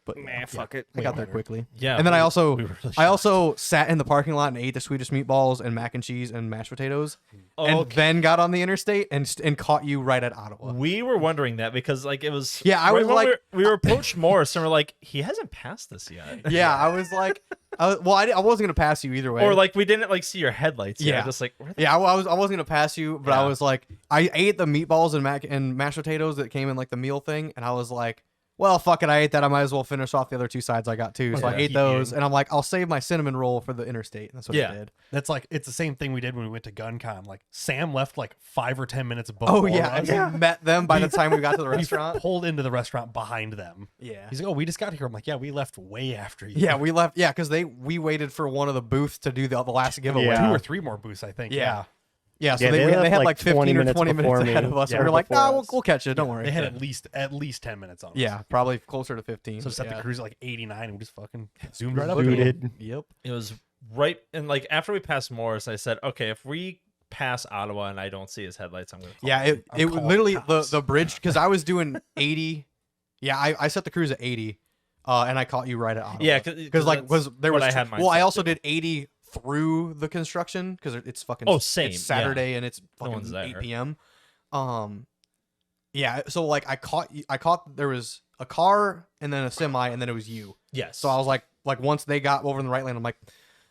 but fuck it. I got there quickly. Yeah. And then I also we were really I also sat in the parking lot and ate the Swedish meatballs and mac and cheese and mashed potatoes, and Okay. then got on the interstate and caught you right at Ottawa. We were wondering that because like it was. Yeah, I was when like- we were approached Morris and we're like, he hasn't passed this yet. Yeah, I was like, I wasn't gonna pass you either way. Or like we didn't like see your headlights. Yeah. Just like where the yeah, I wasn't gonna pass you, but I Yeah. was like, I ate the meatballs and mashed potatoes that came in like the meal thing, and I was like, well, fuck it, I ate that. I might as well finish off the other 2 sides I got too. So I Yeah. ate Keep those, eating. and I'm like, I'll save my cinnamon roll for the interstate. And that's what Yeah. I did. That's like, it's the same thing we did when we went to GunCon. Like, Sam left like 5 or 10 minutes before Oh yeah, us. and we met them by the time we got to the We restaurant. pulled into the restaurant behind them. Yeah. He's like, oh, we just got here. I'm like, yeah, we left way after you. Yeah, we left. Yeah, because we waited for one of the booths to do the last giveaway. Yeah. 2 or 3 more booths, I think. Yeah. Yeah, so Yeah, they they left had like like 20 15 or minutes 20 minutes before ahead me. of us. Yeah, we were like, before nah, us. we'll catch it. Don't worry. They had at least 10 minutes on us. Yeah, probably closer to 15. So set yeah. the cruise at like 89 and we just fucking zoomed right up. to it. Booted. Yep. It was right, and like after we passed Morris, I said, okay, if we pass Ottawa and I don't see his headlights, I'm gonna call Yeah, him. I'm it calling literally cops. the bridge because I was doing 80. Yeah, I set the cruise at 80, and I caught you right at Ottawa. Yeah, because like that's was there what was I had mine well I set also to. did 80 through the construction because it's fucking Oh, same, it's Saturday and it's No one's fucking there. 8 p.m. Yeah, so like I caught there was a car and then a semi and then it was you. Yes. So I was like once they got over in the right lane, I'm like,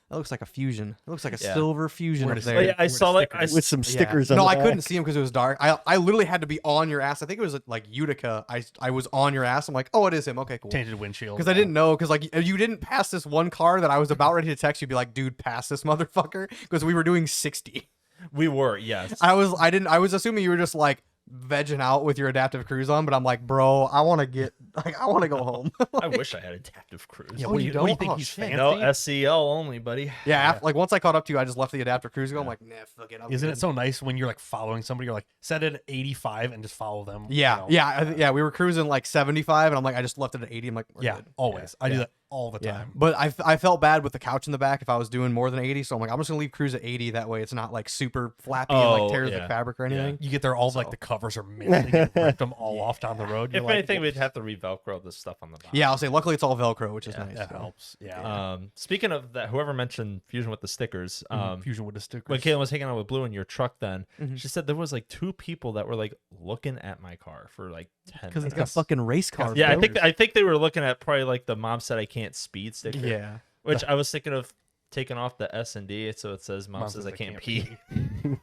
that looks like a Fusion. It looks like a Yeah. silver Fusion Where up to there. Oh, yeah, I Where saw the like stickers? With some Yeah. stickers on No, the I couldn't back. see him because it was dark. I literally had to be on your ass. I think it was like Utica. I was on your ass. I'm like, oh, it is him. Okay, cool. Tainted windshield. Because I didn't know. Because like you didn't pass this one car that I was about ready to text you. Be like, dude, pass this motherfucker. Because we were doing 60. we were, yes. I was assuming you were just like vegging out with your adaptive cruise on. But I'm like, bro, I want to go home. I wish I had adaptive cruise. Yeah, Oh, what do you you, what do you don't? think Oh, he's shit. fancy? No, SEL only, buddy. Yeah, like once I caught up to you, I just left the adaptive cruise go. I'm like, nah, fuck it. I'm Isn't good. it so nice when you're like following somebody? You're like set it at 85 and just follow them. you Yeah, know? yeah. We were cruising like 75, and I'm like, I just left it at 80. I'm like, we're Yeah, good. always. I do Yeah. that all the Yeah, time. but I felt bad with the couch in the back if I was doing more than 80. So I'm like, I'm just gonna leave cruise at 80. That way, it's not like super flappy and Oh, like tears the yeah. fabric or Yeah. anything. You get there, all of, like So- the covers are missing and ripped them all off down the road. You're If like, anything, we'd have to re-Velcro this stuff on the bottom. Yeah, I'll say. Luckily, it's all Velcro, which is Yeah, nice. that so. helps. Yeah. Speaking of that, whoever mentioned Fusion with the stickers, Fusion with the stickers. when Caitlin was hanging out with Blue in your truck, then Mhm. she said there was like 2 people that were like looking at my car for like 10 'Cause minutes. It's got fucking race cars. Yeah, bro. I think they were looking at probably like the mom said I can't speed sticker. Yeah. Which I was thinking of taking off the S and D, so it says mom, says I can't pee.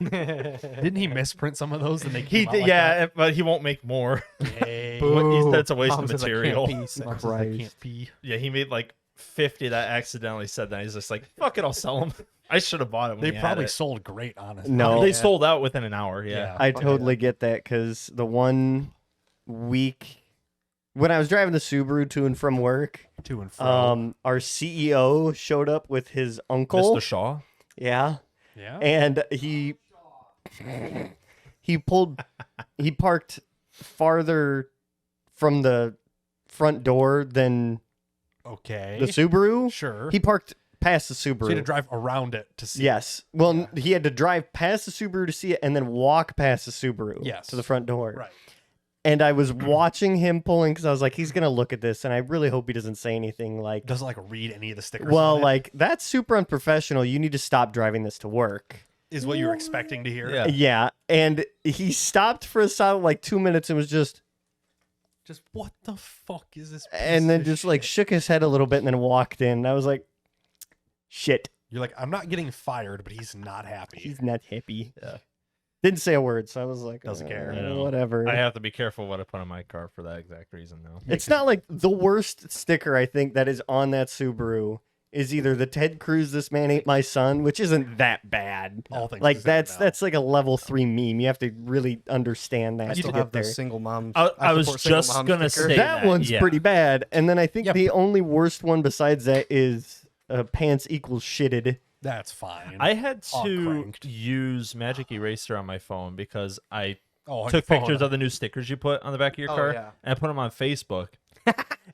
Didn't he misprint some of those and they He came out did, like yeah, but he won't make more. that? Yay. He said it's a waste Mom of says I can't material. pee, Mom so- says I can't pee. Yeah, he made like 50 that accidentally said that. He's just like, fuck it, I'll sell them. I should have bought it. When They he had probably it. sold great, honestly. No. They Yeah. sold out within an hour. Yeah. Yeah. I Fuck totally get that because the one week when I was driving the Subaru to and from work, To and fro. our CEO showed up with his uncle. Mr. Shaw. Yeah. yeah. And he parked farther from the front door than Okay. the Subaru. Sure. He parked past the So you Subaru. had to drive around it to see. Yes. Well, he had to drive past the Subaru to see it and then walk past the Subaru Yes. to the front door. Right. And I was watching him pulling because I was like, he's going to look at this. And I really hope he doesn't say anything like, Doesn't like read any of the stickers. well, on it, like, that's super unprofessional. You need to stop driving this to work. is what you were expecting to hear. Yeah. Yeah. And he stopped for a solid like 2 minutes and was just, Just what the fuck is this? and piece then of just like shit? shook his head a little bit and then walked in. And I was like, shit, You're like, I'm not getting fired, but he's not happy. he's not happy. Yeah. Didn't say a word. So I was like, Doesn't care. I know. Whatever. I have to be careful what I put on my car for that exact reason now. It's not like the worst sticker I think that is on that Subaru is either the Ted Cruz "This Man Ain't My Son," which isn't that bad. All things Like considered, no. that's like a level 3 meme. You have to really understand that I to still get have there. the single mom. I was support single just mom gonna sticker. say That that, one's yeah. pretty bad. And then I think Yep. the only worst one besides that is pants equals shitted. That's fine. I had All to cranked. use Magic Eraser on my phone because I oh, took pictures of the new stickers you put on the back of your Oh, car yeah. and I put them on Facebook.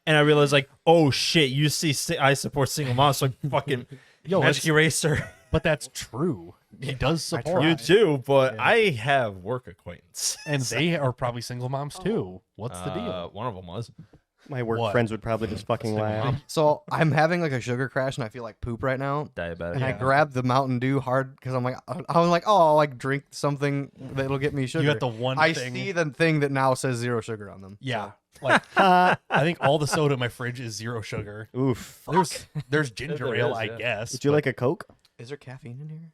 And I realized like, oh shit, you see I support single moms, so fucking Yo, Magic Eraser. but that's true. He does I support try. You too, but Yeah. I have work acquaintance. and they are probably single moms too. What's the deal? One of them was. My work What? friends would probably just fucking Single laugh. mom. So I'm having like a sugar crash and I feel like poop right now. Diabetic. And I grabbed the Mountain Dew hard because I'm like, I was like, oh, I'll like drink something that'll get me sugar. You got the one I thing. see the thing that now says 0 sugar on them. Yeah. Like Uh, I think all the soda in my fridge is 0 sugar. oof. There's ginger There ale, is, I yeah. guess. Would you but like a Coke? Is there caffeine in here?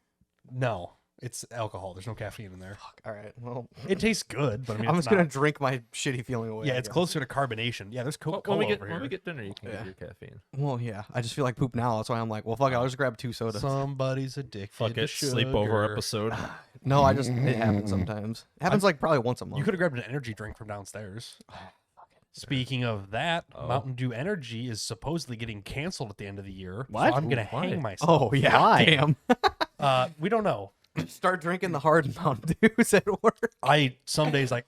No, it's alcohol. There's no caffeine in there. Fuck. All right. Well, It tastes good, but I mean, I'm it's just gonna not- drink my shitty feeling away. Yeah, I it's guess. closer to carbonation. Yeah, there's Coca When Cola we get over when here. we get dinner, you can Yeah. get your caffeine. Well, yeah. I just feel like poop now. That's why I'm like, well, fuck it. I'll just grab 2 sodas. Somebody's addicted. Fuck to it, sleepover sugar. episode. No, I just it happens sometimes. It happens like probably once a month. You could have grabbed an energy drink from downstairs. Speaking of that, Oh. Mountain Dew Energy is supposedly getting canceled at the end of the year. What? So I'm gonna Why? hang myself. Oh yeah. Why? Damn. We don't know. Start drinking the hard Mountain Dews at work. I some days like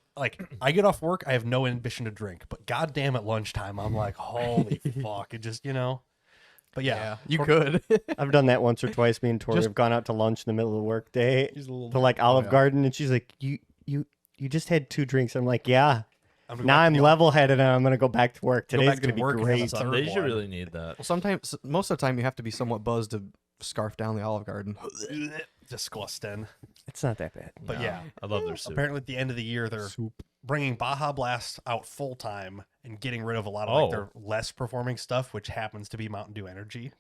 I get off work, I have no ambition to drink, but goddamn at lunchtime, I'm like, holy fuck, it just But yeah, you could. I've done that once or twice. Me and Tori have gone out to lunch in the middle of the work day to like Olive Garden, and she's like, "You just had 2 drinks." I'm like, "Yeah." Now I'm level headed, and I'm gonna go back to work. Today's back to gonna be work and have a great. third Some days you one. really need that. Well, sometimes, most of the time, you have to be somewhat buzzed to scarf down the Olive Garden. disgusting. It's not that bad. But No, yeah, I love their soup. apparently at the end of the year they're bringing Baja Blast out full time and getting rid of a lot of like their less performing stuff, which happens to be Mountain Dew Energy.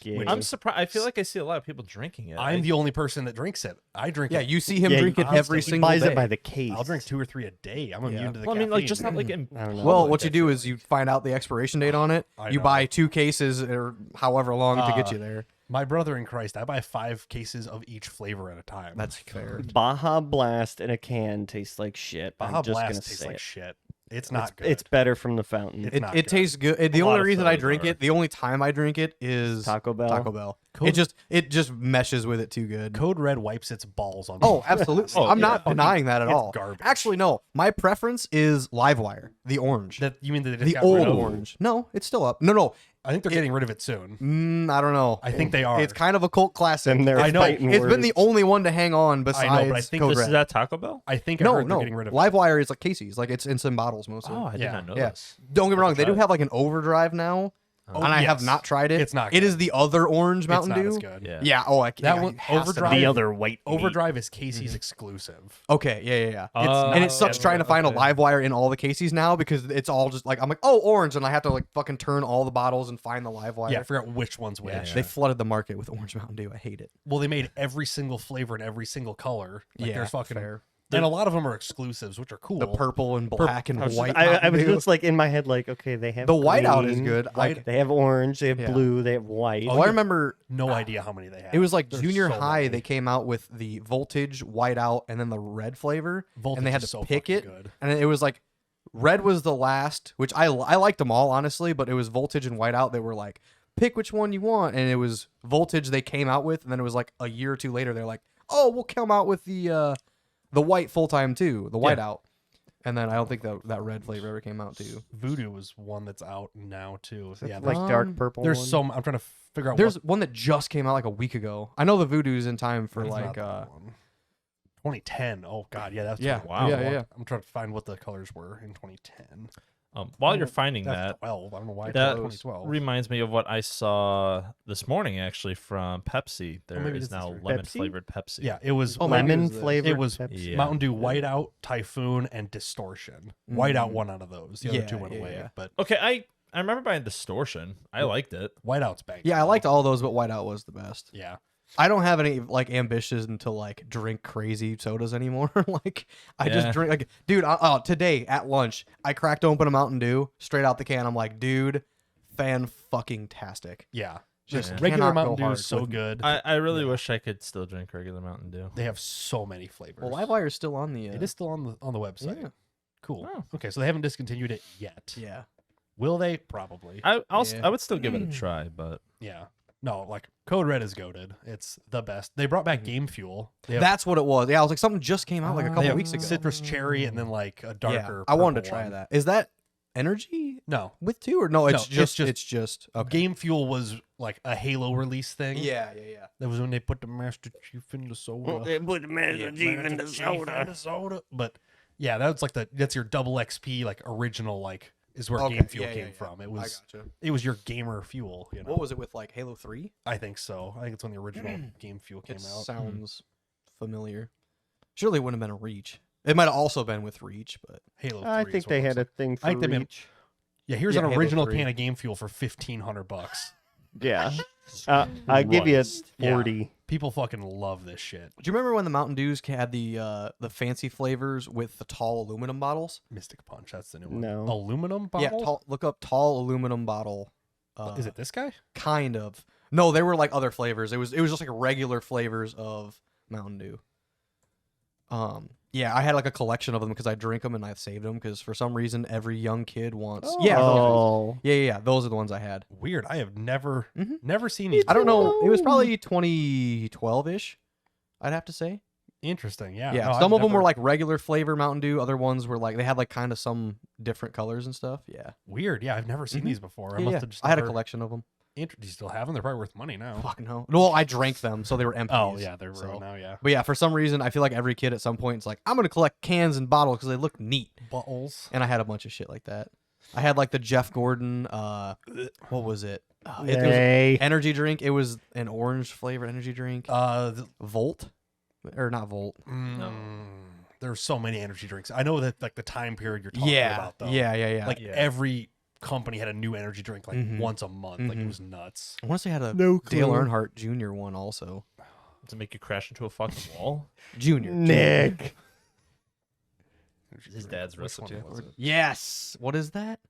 Yeah. I'm surprised. I feel like I see a lot of people drinking it. I'm the only person that drinks it. I drink Yeah, it. you see him Yeah, drink it constantly. every He single buys day. it by the case. I'll drink 2 or 3 a day. I'm immune to the Well, I mean, like just caffeine. not like in. I don't know. Well, like what you that do shit. is you find out the expiration date on it. I You know. buy 2 cases or however long to get you there. My brother in Christ, I buy 5 cases of each flavor at a time. That's fair. Baja Blast in a can tastes like shit. Baja I'm just Blast gonna tastes say like it. shit. It's not good. It's better from the fountain. It's It, not it good. tastes good. The A lot only of reason I sodas drink are. it, the only time I drink it is Taco Bell. Taco Bell. Code- It just meshes with it too good. Code Red wipes its balls on. Oh, absolutely. Oh, I'm yeah. not denying that at It's all. garbage. Actually, no. My preference is Livewire, the orange. That you mean that they just The got old rid of? orange. No, it's still up. No. I think they're getting rid of it soon. I don't know. I think they are. It's kind of a cult classic. And they're I know. fighting It's been the words. only one to hang on besides I know, but I think Code This Red. is that Taco Bell? I think I No, heard no. they're getting rid of it. Livewire is like Casey's. Like it's in some bottles mostly. Oh, I did Yeah. not know Yeah. this. Don't get me wrong. They do try it. have like an overdrive now, Oh, and I have yes. not tried it. It's not It good. is the other orange Mountain it's not Dew. as good. Yeah. Yeah. Oh, That yeah, one- it has to be. Overdrive- the other white meat. Overdrive is Casey's exclusive. Okay. Yeah. It's not- And it sucks yeah, trying to find okay. a Livewire in all the Casey's now because it's all just like I'm like, oh, orange, and I have to like fucking turn all the bottles and find the Livewire. Yeah, I forgot which one's which. Yeah. They flooded the market with orange Mountain Dew. I hate it. Well, they made every single flavor in every single color. Like Yeah, there's fucking fair. and a lot of them are exclusives, which are cool. The purple and black and I was, white. I Mountain was Dew. just like in my head, like, okay, they have The whiteout is green, good. Like, They have orange, they have Yeah. blue, they have white. well, I remember No idea how many they have. it was like There's junior so high. many. They came out with the voltage, whiteout, and then the red flavor, Voltage and they had is to so pick fucking it. good. And it was like red was the last, which I liked them all honestly, but it was voltage and whiteout. They were like, pick which one you want, and it was voltage they came out with, and then it was like a year or two later they're like, oh, we'll come out with the white full time too, the Yeah. whiteout. And then I don't think that red flavor ever came out too. Voodoo was one that's out now too. So yeah, like there's, dark purple. there's one. so I'm trying to figure out. There's what, one that just came out like a week ago. I know the Voodoo's in time for it's not like that one. 2010. Oh god, yeah, that's Yeah, wow. yeah. I'm trying to find what the colors were in 2010. While you're finding That's that, 12. I don't know why. that 2012. reminds me of what I saw this morning actually from Pepsi. There maybe is this is now right. lemon Pepsi? flavored Pepsi. Yeah, it was Oh, maybe it lemon was this. flavored. It was Pepsi. Yeah. Mountain Dew Whiteout, Typhoon, and Distortion. Whiteout one out of those. The other Yeah, two went yeah, away. yeah. But Okay, I remember buying Distortion. I liked it. Whiteout's bang. Yeah, I liked all those, but whiteout was the best. Yeah. I don't have any like ambition to like drink crazy sodas anymore. Like I just Yeah. drink like, dude. Today at lunch, I cracked open a Mountain Dew straight out the can. I'm like, dude, fan fucking tastic. Yeah. Just Just regular cannot Mountain go Dew hard is so with- good. I really wish I could still drink regular Mountain Dew. They have so many flavors. Well, Livewire is still on the. It is still on the website. Yeah. Cool. Oh. Okay, so they haven't discontinued it yet. Yeah. Will they? Probably. I Yeah. would still give it a try, but Yeah. No, like Code Red is goated. It's the best. They brought back Game Fuel. They have, That's what it was. Yeah, I was like, something just came out like a they couple have weeks ago. citrus cherry and then like a darker. Yeah, I wanted to purple try one. that. Is that energy No, with two or no? It's No, it's just okay. Game Fuel was like a Halo release thing. Yeah. That was when they put the Master Chief in the soda. They put the Master Chief in the Master Chief in soda. the soda. But yeah, that's like that's your double XP like original like is where Okay, Game Fuel yeah, came yeah. from. It I was gotcha. it was your gamer fuel. You know, What was it with like Halo 3? I think so. I think it's when the original Game Fuel came It out. sounds familiar. Surely it wouldn't have been a Reach. It might have also been with Reach, but Halo 3 I is think what they it had looks a thing for I think they made- Reach. Yeah, here's Yeah, an Halo original 3. can of Game Fuel for $1,500. Yeah. I give you Christ. 40. People fucking love this shit. do you remember when the Mountain Dews had the fancy flavors with the tall aluminum bottles? Mystic Punch, that's the new one. No. Aluminum bottle? Yeah, look up tall aluminum bottle. Is it this guy? Kind of? No, they were like other flavors. It was just like regular flavors of Mountain Dew. Yeah, I had like a collection of them because I drink them and I saved them because for some reason every young kid wants. Yeah, Oh. yeah. Those are the ones I had. Weird. I have never Mhm. never seen these. I don't know. It was before. probably 2012 ish. I'd have to say. Interesting. Yeah. Yeah, No, some I've of them were never- like regular flavor Mountain Dew. Other ones were like they had like kind of some different colors and stuff. Yeah, weird. Yeah, I've never seen Mhm. these before. I yeah, must yeah. have just I had a never- collection of them. Do you still have them? They're probably worth money now. Fucking hell. Well, I drank them, so they were empty. Oh yeah, they're ruined now. Yeah. But yeah, for some reason, I feel like every kid at some point is like, I'm gonna collect cans and bottles because they look neat. Bottles. And I had a bunch of shit like that. I had like the Jeff Gordon. What was it? It was Yay. energy drink. It was an orange flavored energy drink. The, Volt, or not Volt? There's so many energy drinks. I know that like the time period you're talking Yeah, about though. yeah. Like every company had a new energy drink like Mhm. once a month. Like it Mhm. was nuts. I want to say I had a No Dale clue. Earnhardt Jr. one also. To make you crash into a fucking wall. Junior. Nick. His dad's Which one recipe. was it? Yes. What is that?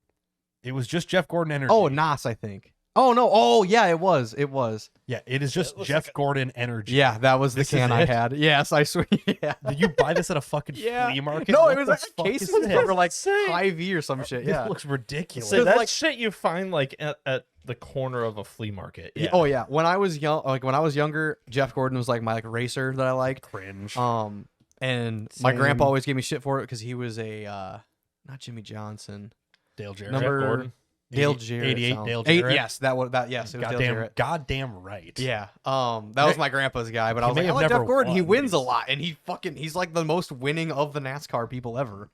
It was just Jeff Gordon energy. Oh, Nas, I think. Oh no. Oh yeah, it was. It was. yeah, it is just looks Jeff like Gordon energy. Yeah, that was the This is can I it? had. Yes, I swear. Yeah. Did you buy this at a fucking Yeah. flea market? No, What it was the like a fuck case is of this? for like Insane. Hy-Vee or some shit. Yeah. This looks ridiculous. So that's like- shit you find like at the corner of a flea market. Yeah. Oh yeah. When I was young, like when I was younger, Jeff Gordon was like my like racer that I liked. Cringe. And my Same. grandpa always gave me shit for it because he was a not Jimmy Johnson, Dale Jarrett. number- Gordon. Dale Jarrett. 88 sounds- Dale Eight- Jarrett. yes, that was that. Yes, it was Dale Goddamn, Jarrett. goddamn right. Yeah. That was my grandpa's guy, but I He was may like, I have like never Jeff Gordon. He won wins a these. lot, and he's like the most winning of the NASCAR people ever.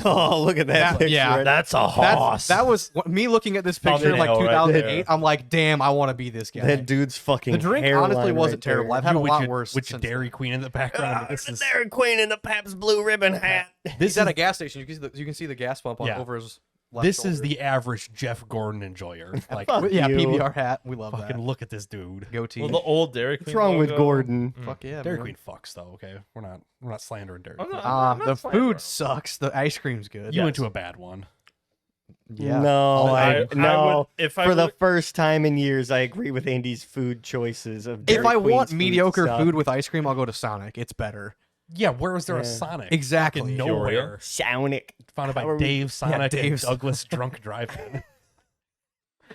Oh, look at that. That- picture yeah, right That's a horse. That was me looking at this picture in like Thumbnail right 2008. there. I'm like, damn, I want to be this guy. That dude's fucking The drink hairline honestly wasn't right there. terrible. I've had a with lot your, worse. With your since Dairy Queen in the background. This the is Dairy Queen in the Pabst Blue Ribbon hat. He's this at is a gas station. You can see the gas pump on Yeah. over his left this is shoulder. the average Jeff Gordon enjoyer. Like Fuck yeah you. PBR hat. We love fucking that look at this dude. goatee. well, the old Dairy Queen. What's wrong with logo. Gordon? Fuck yeah, Dairy man. Queen fucks though. Okay, we're not slandering Dairy I'm Queen. not- I'm The not slandering food him. sucks. The ice cream's good. You went Yes. to a bad one. Yeah. No, I no. would, if I For the would- first time in years, I agree with Andy's food choices. Of If Dairy I want Queen's food mediocre stuff. food with ice cream, I'll go to Sonic. It's better. Yeah, where was there a Yeah. Sonic? Exactly. Fucking nowhere. Sonic. Founded by How are we- Dave Sonic and Dave's- Douglas Drunk Drive-In.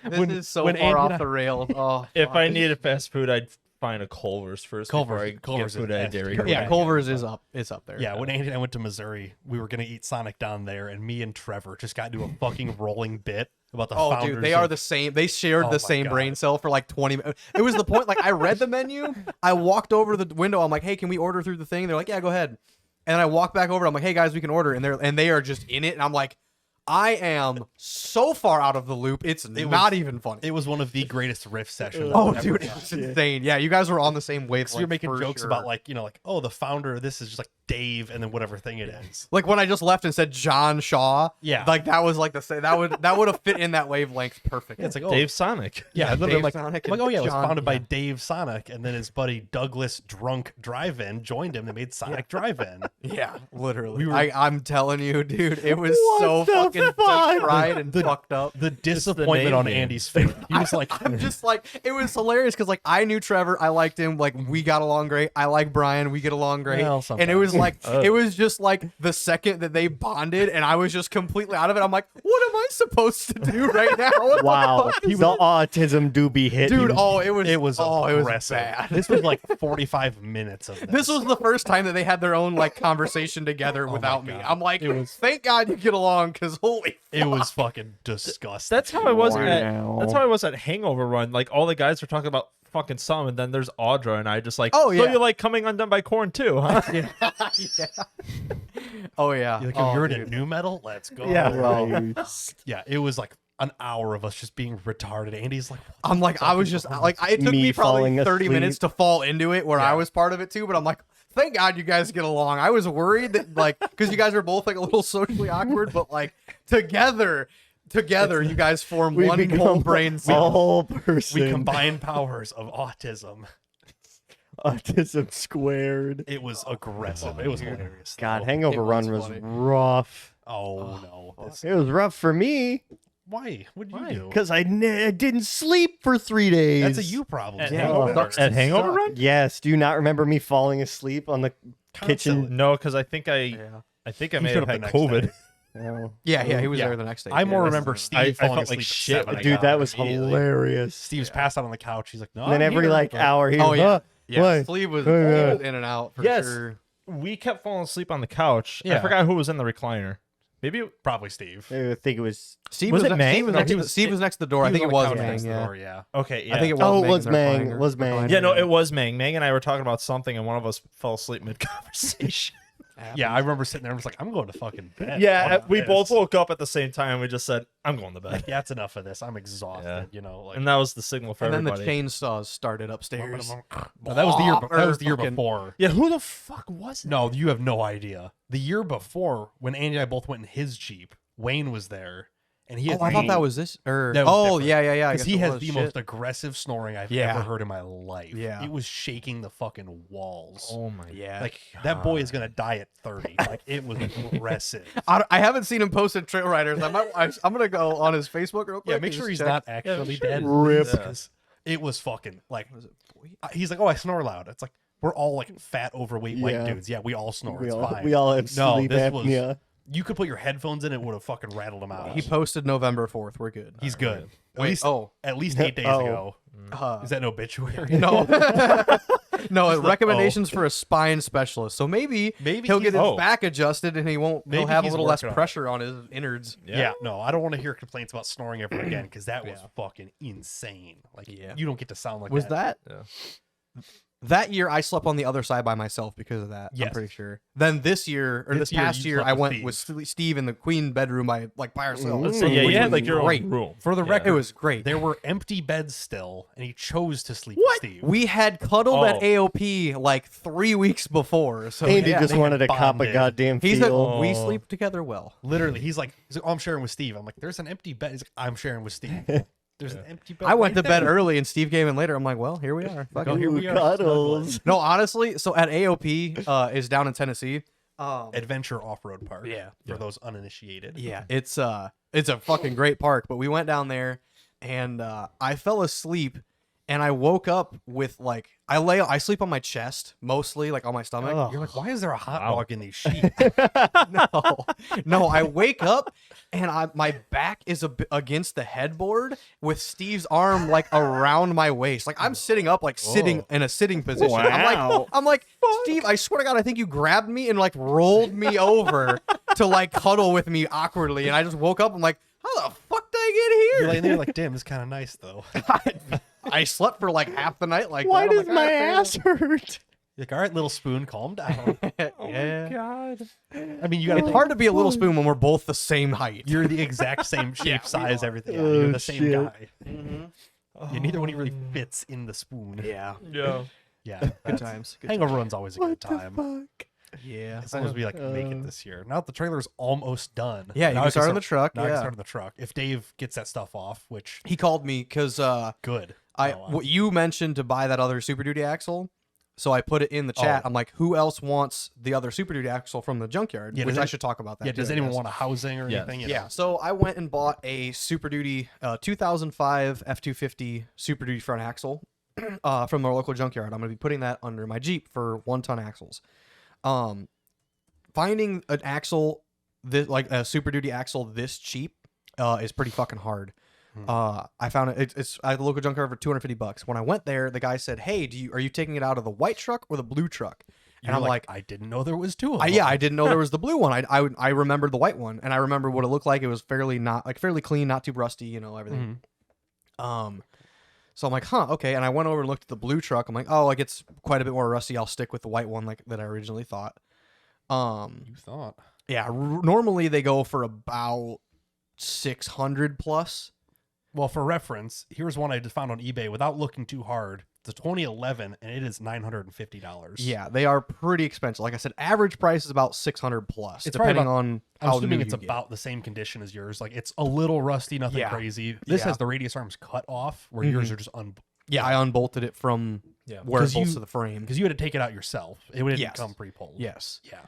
This When- is so when far Andy off and I- the rails. Oh, if fuck. I needed fast food, I'd find a Culver's first before I Culver's get food is at a S Dairy tier. Queen. yeah, Yeah. Culver's is up. It's up there. Yeah, when Andy and I went to Missouri, we were gonna eat Sonic down there, and me and Trevor just got into a fucking rolling bit about the Oh, founders. dude, they are of- the same. They shared Oh the my same God. brain cell for like 20 minutes. It was the point. Like, I read the menu. I walked over to the window. I'm like, hey, can we order through the thing? They're like, yeah, go ahead. And I walk back over. I'm like, hey, guys, we can order. And they are just in it. And I'm like, I am so far out of the loop. It's not even funny. It was one of the greatest riff sessions. Oh, I've ever dude, done. it was insane. Yeah, you guys were on the same wavelength. So you're making for jokes sure. about like, like, oh, the founder of this is just like Dave and then whatever thing it is. Like when I just left and said John Shaw. Yeah. Like that was like the same. That would have fit in that wavelength perfect. It's like, oh, Dave Sonic. yeah, and then Dave I'm like, Sonic I'm like, and oh yeah, it was John- founded by yeah. Dave Sonic, and then his buddy Douglas Drunk Drive-In joined him. They made Sonic Drive-In. Yeah, literally. We were- I'm telling you, dude, it was What so the fucking fuck? fried and fucked up. The disappointment on name. Andy's face. He was like, I'm just like, it was hilarious because like I knew Trevor, I liked him, like we got along great. I like Brian, we get along great. Well, and it was like, Oh. it was just like the second that they bonded, and I was just completely out of it. I'm like, what am I supposed to do right now? What the Wow, fuck the is autism do be hitting. Dude, oh, it was aggressive. bad. This was like 45 minutes of this. This was the first time that they had their own like conversation together my without me. God. I'm like, It was- thank God you get along, because holy, It was fucking disgusting. That's how I was Wow. that's how I was at Hangover Run. Like all the guys were talking about fucking some, and then there's Audra, and I just like, Oh, so yeah. you like Coming Undone by Korn too, huh? yeah. Oh yeah. You're like, Oh, you're dude. into new metal? Let's go. Yeah, Well, right. yeah, it was like an hour of us just being retarded. Andy's like, what the I'm like, I was just like, it took Me me probably falling 30 minutes asleep. to fall into it where I Yeah. was part of it too. But I'm like, thank God you guys get along. I was worried that like, because you guys are both like a little socially awkward, but like together, you guys form We one become whole brain a cell. whole person. we combine powers of autism. Autism squared. It was aggressive. It was hilarious. God, though. Hangover It Run was was funny. rough. Oh no. This- It was rough for me why? What did you do? because I didn't sleep for 3 days. That's a you problem. At Dude. Hangover, Sucks at to Hangover suck. Run? Yes. Do you not remember me falling asleep on the Constantly. kitchen? No, because I think I He may showed have up the had next COVID. day. No. Yeah, he was Yeah. there the next day. I more Yeah. remember Steve I falling felt asleep like at shit 7. when I Dude, got that up was immediately. hilarious. Steve's passed out on the couch. He's like, no. And then I'm every here. like But- hour, he Oh was, yeah. Yeah, Why? sleep was, Oh, yeah. he was in and out for Yes. sure. We kept falling asleep on the couch. I Yeah. forgot who was in the recliner. Maybe Probably Steve. I think it was. Steve Was it ne- Mang? Steve was No, next he to was- Steve was next to the door. I He think it on the was couch Mang. next to the Yeah. door, yeah. okay. Yeah. I think it was. Oh, it Mang was in their Mang. recliner. Was Mang. Yeah, no, it was Mang. Mang and I were talking about something, and one of us fell asleep mid conversation. Yeah, I remember sitting there and was like, I'm going to fucking bed. Yeah, Fuck we this. both woke up at the same time. We just said, "I'm going to bed," Yeah, that's enough of this. I'm exhausted. Yeah. You know, like and that was the signal for And then the everybody. chainsaws started upstairs. No, that was the year. That was the year Fucking- before. Yeah, who the fuck was it? No, you have no idea. The year before, when Andy and I both went in his Jeep, Wayne was there, and he. Oh, I thought that was this. Or That was oh, different. yeah. I because guess he it has was. the Shit. most aggressive snoring I've Yeah. ever heard in my life. Yeah. It was shaking the fucking walls. Oh my. Yeah. Like that boy is gonna die at 30. Like it was aggressive. I haven't seen him posted Trail Riders. I'm gonna go on his Facebook real quick. Yeah, and make sure just he's check. not actually sure. dead. Rip. Because It was fucking like Was it boy? he's like, oh, I snore loud. It's like we're all like fat, overweight white Yeah. dudes. Yeah, we all snore. We it's all, fine. we all have No, sleep this was- apnea. You could put your headphones in, it would have fucking rattled him out. He posted November 4th. We're good. He's good. At Wait, least oh. at least 8 days Oh. ago. Is that an obituary? No. No, recommendations for a spine specialist. So maybe Maybe he'll get his oh. back adjusted and he'll Maybe have a he's little less working on it. pressure on his innards. Yeah. No, I don't want to hear complaints about snoring ever again because that was Yeah. fucking insane. Like, Yeah. you don't get to sound like Was that. that Yeah. that year I slept on the other side by myself because of that? I'm Yes. pretty sure. Then this year or This this year past you year slept I with went Steve. with Steve in the queen bedroom by ourselves. Let's So, yeah, which you had was like your great. own room. For the Yeah. record, It was great. there were empty beds still, and he chose to sleep What? with Steve. We had cuddled at Oh. AOP like 3 weeks before. So Andy yeah, just they wanted to cop a bonded. goddamn he's feel. we Oh. sleep together well. Literally, he's like, oh, I'm sharing with Steve. I'm like, there's an empty bed. He's like, I'm sharing with Steve. There's an empty bed. I went right to bed there. early and Steve came in later. I'm like, well, here we are. Fuck Oh, it. here we Ooh, are. cuddles. No, honestly, so at AOP is down in Tennessee. Adventure Off-Road Park. Yeah. For those uninitiated. Yeah, it's a fucking great park. But we went down there, and I fell asleep, and I woke up with like I sleep on my chest mostly, like on my stomach. Oh. You're like, why is there a hot Wow. dog in these sheets? No, I wake up and my back is against the headboard with Steve's arm like around my waist. Like I'm sitting up, like sitting in a sitting position. Wow. I'm like, Steve, I swear to God, I think you grabbed me and like rolled me over to like cuddle with me awkwardly. And I just woke up. I'm like, how the fuck did I You're get laying there like, damn, it's kind of nice though. here? I slept for like half the night. Like, Why that. I'm does like, my "All right, ass hurt? You're like, all right, little spoon, calm down. yeah. God. I mean, you got It's hard to be a little spoon when we're both the same height. You're the exact same shape, Yeah, we size, are. everything. Oh, You're the same shit. guy. Yeah, neither one really fits in the spoon. Yeah. Yeah. Yeah. Good that's- times. Good Hangover Run's always a good time. Fuck. Yeah. As long as we like make it this year. Now that the trailer's almost done. Yeah, you now can I start on the truck. Now I can Yeah. start on the truck. If Dave gets that stuff off, which He called me because good. what you mentioned to buy that other Super Duty axle. So I put it in the chat. Oh. I'm like, who else wants the other Super Duty axle from the junkyard? Yeah, Which does I any- should talk about that. Yeah, too, does I anyone guess. want a housing or Yes. anything? You Yeah. know? So I went and bought a Super Duty 2005 F250 Super Duty front axle from our local junkyard. I'm going to be putting that under my Jeep for 1-ton axles. Finding an axle this like a Super Duty axle this cheap is pretty fucking hard. I found it's at the local junkyard for $250. When I went there, the guy said, "Hey, are you taking it out of the white truck or the blue truck?" And You're I'm like, I didn't know there was two of them. yeah, I didn't know there was the blue one. I remembered the white one, and I remember what it looked like. It was fairly clean, not too rusty, you know, everything. So I'm like, huh, okay. And I went over and looked at the blue truck. I'm like, oh, like it's quite a bit more rusty. I'll stick with the white one that I originally thought. You thought. Yeah, normally they go for about 600 plus. Well, for reference, here's one I just found on eBay without looking too hard. It's a 2011, and it is $950. Yeah, they are pretty expensive. Like I said, average price is about 600 plus, It's probably depending about- on I'm how assuming new it's you get. about the same condition as yours. Like it's a little rusty, nothing Yeah. crazy. This Yeah. has the radius arms cut off, where yours are just Yeah, I unbolted it from Yeah. where it 'Cause bolts you- to the frame. because you had to take it out yourself. It didn't Yes. come pre-pulled. Yes. Yeah.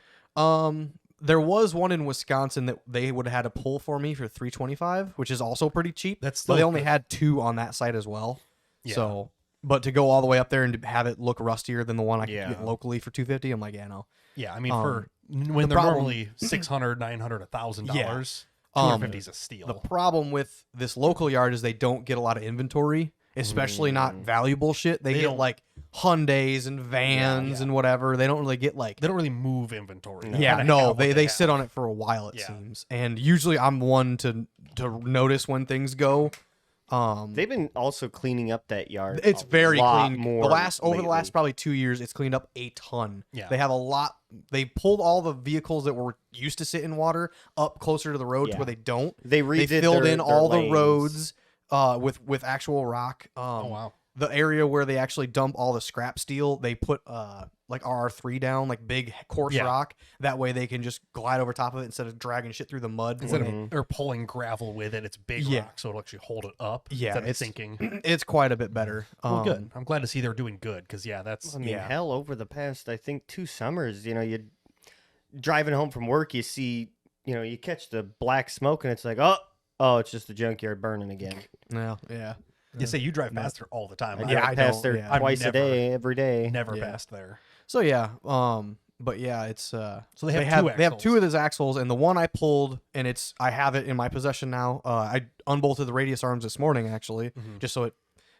There was one in Wisconsin that they would have had to pull for me for $325, which is also pretty cheap. That's but they still only good. had 2 on that site as well. Yeah. So, but to go all the way up there and to have it look rustier than the one I could Yeah. get locally for $250, I'm like, yeah, no. Yeah. I mean, for when the they're problem- normally $600, $900, $1,000, Yeah. $250 is a steal. The problem with this local yard is they don't get a lot of inventory, especially not valuable shit. They get don't- like Hyundais and vans and whatever. They don't really get like They don't really move inventory. They yeah, kinda no, have what they have. sit on it for a while it Yeah. seems. And usually I'm one to notice when things go. They've been also cleaning up that yard. It's a very lot clean. More Over the lately. last probably 2 years, it's cleaned up a ton. Yeah. They have a lot. They pulled all the vehicles that were used to sit in water up closer to the road to Yeah. where they don't. They They redid filled their- in their all the lanes. roads with actual rock. Oh wow. The area where they actually dump all the scrap steel, they put like RR3 down, like big coarse Yeah. rock. That way they can just glide over top of it instead of dragging shit through the mud. Instead when of or pulling gravel with it, it's big Yeah. rock, so it'll actually hold it up. Yeah, instead of it's- sinking. it's quite a bit better. Well, good. I'm glad to see they're doing good because that's I mean, Yeah. hell, over the past, I think, 2 summers, you driving home from work, you see, you catch the black smoke, and it's like, oh, it's just the junkyard burning again. Yeah. you say you drive past there all the time. I I Yeah, drive I past don't- there yeah. twice I've a day, every day. never Yeah. passed there. So yeah, but yeah, it's So they have two they have axles. two of those axles, and the one I pulled, and I have it in my possession now. I unbolted the radius arms this morning actually, just so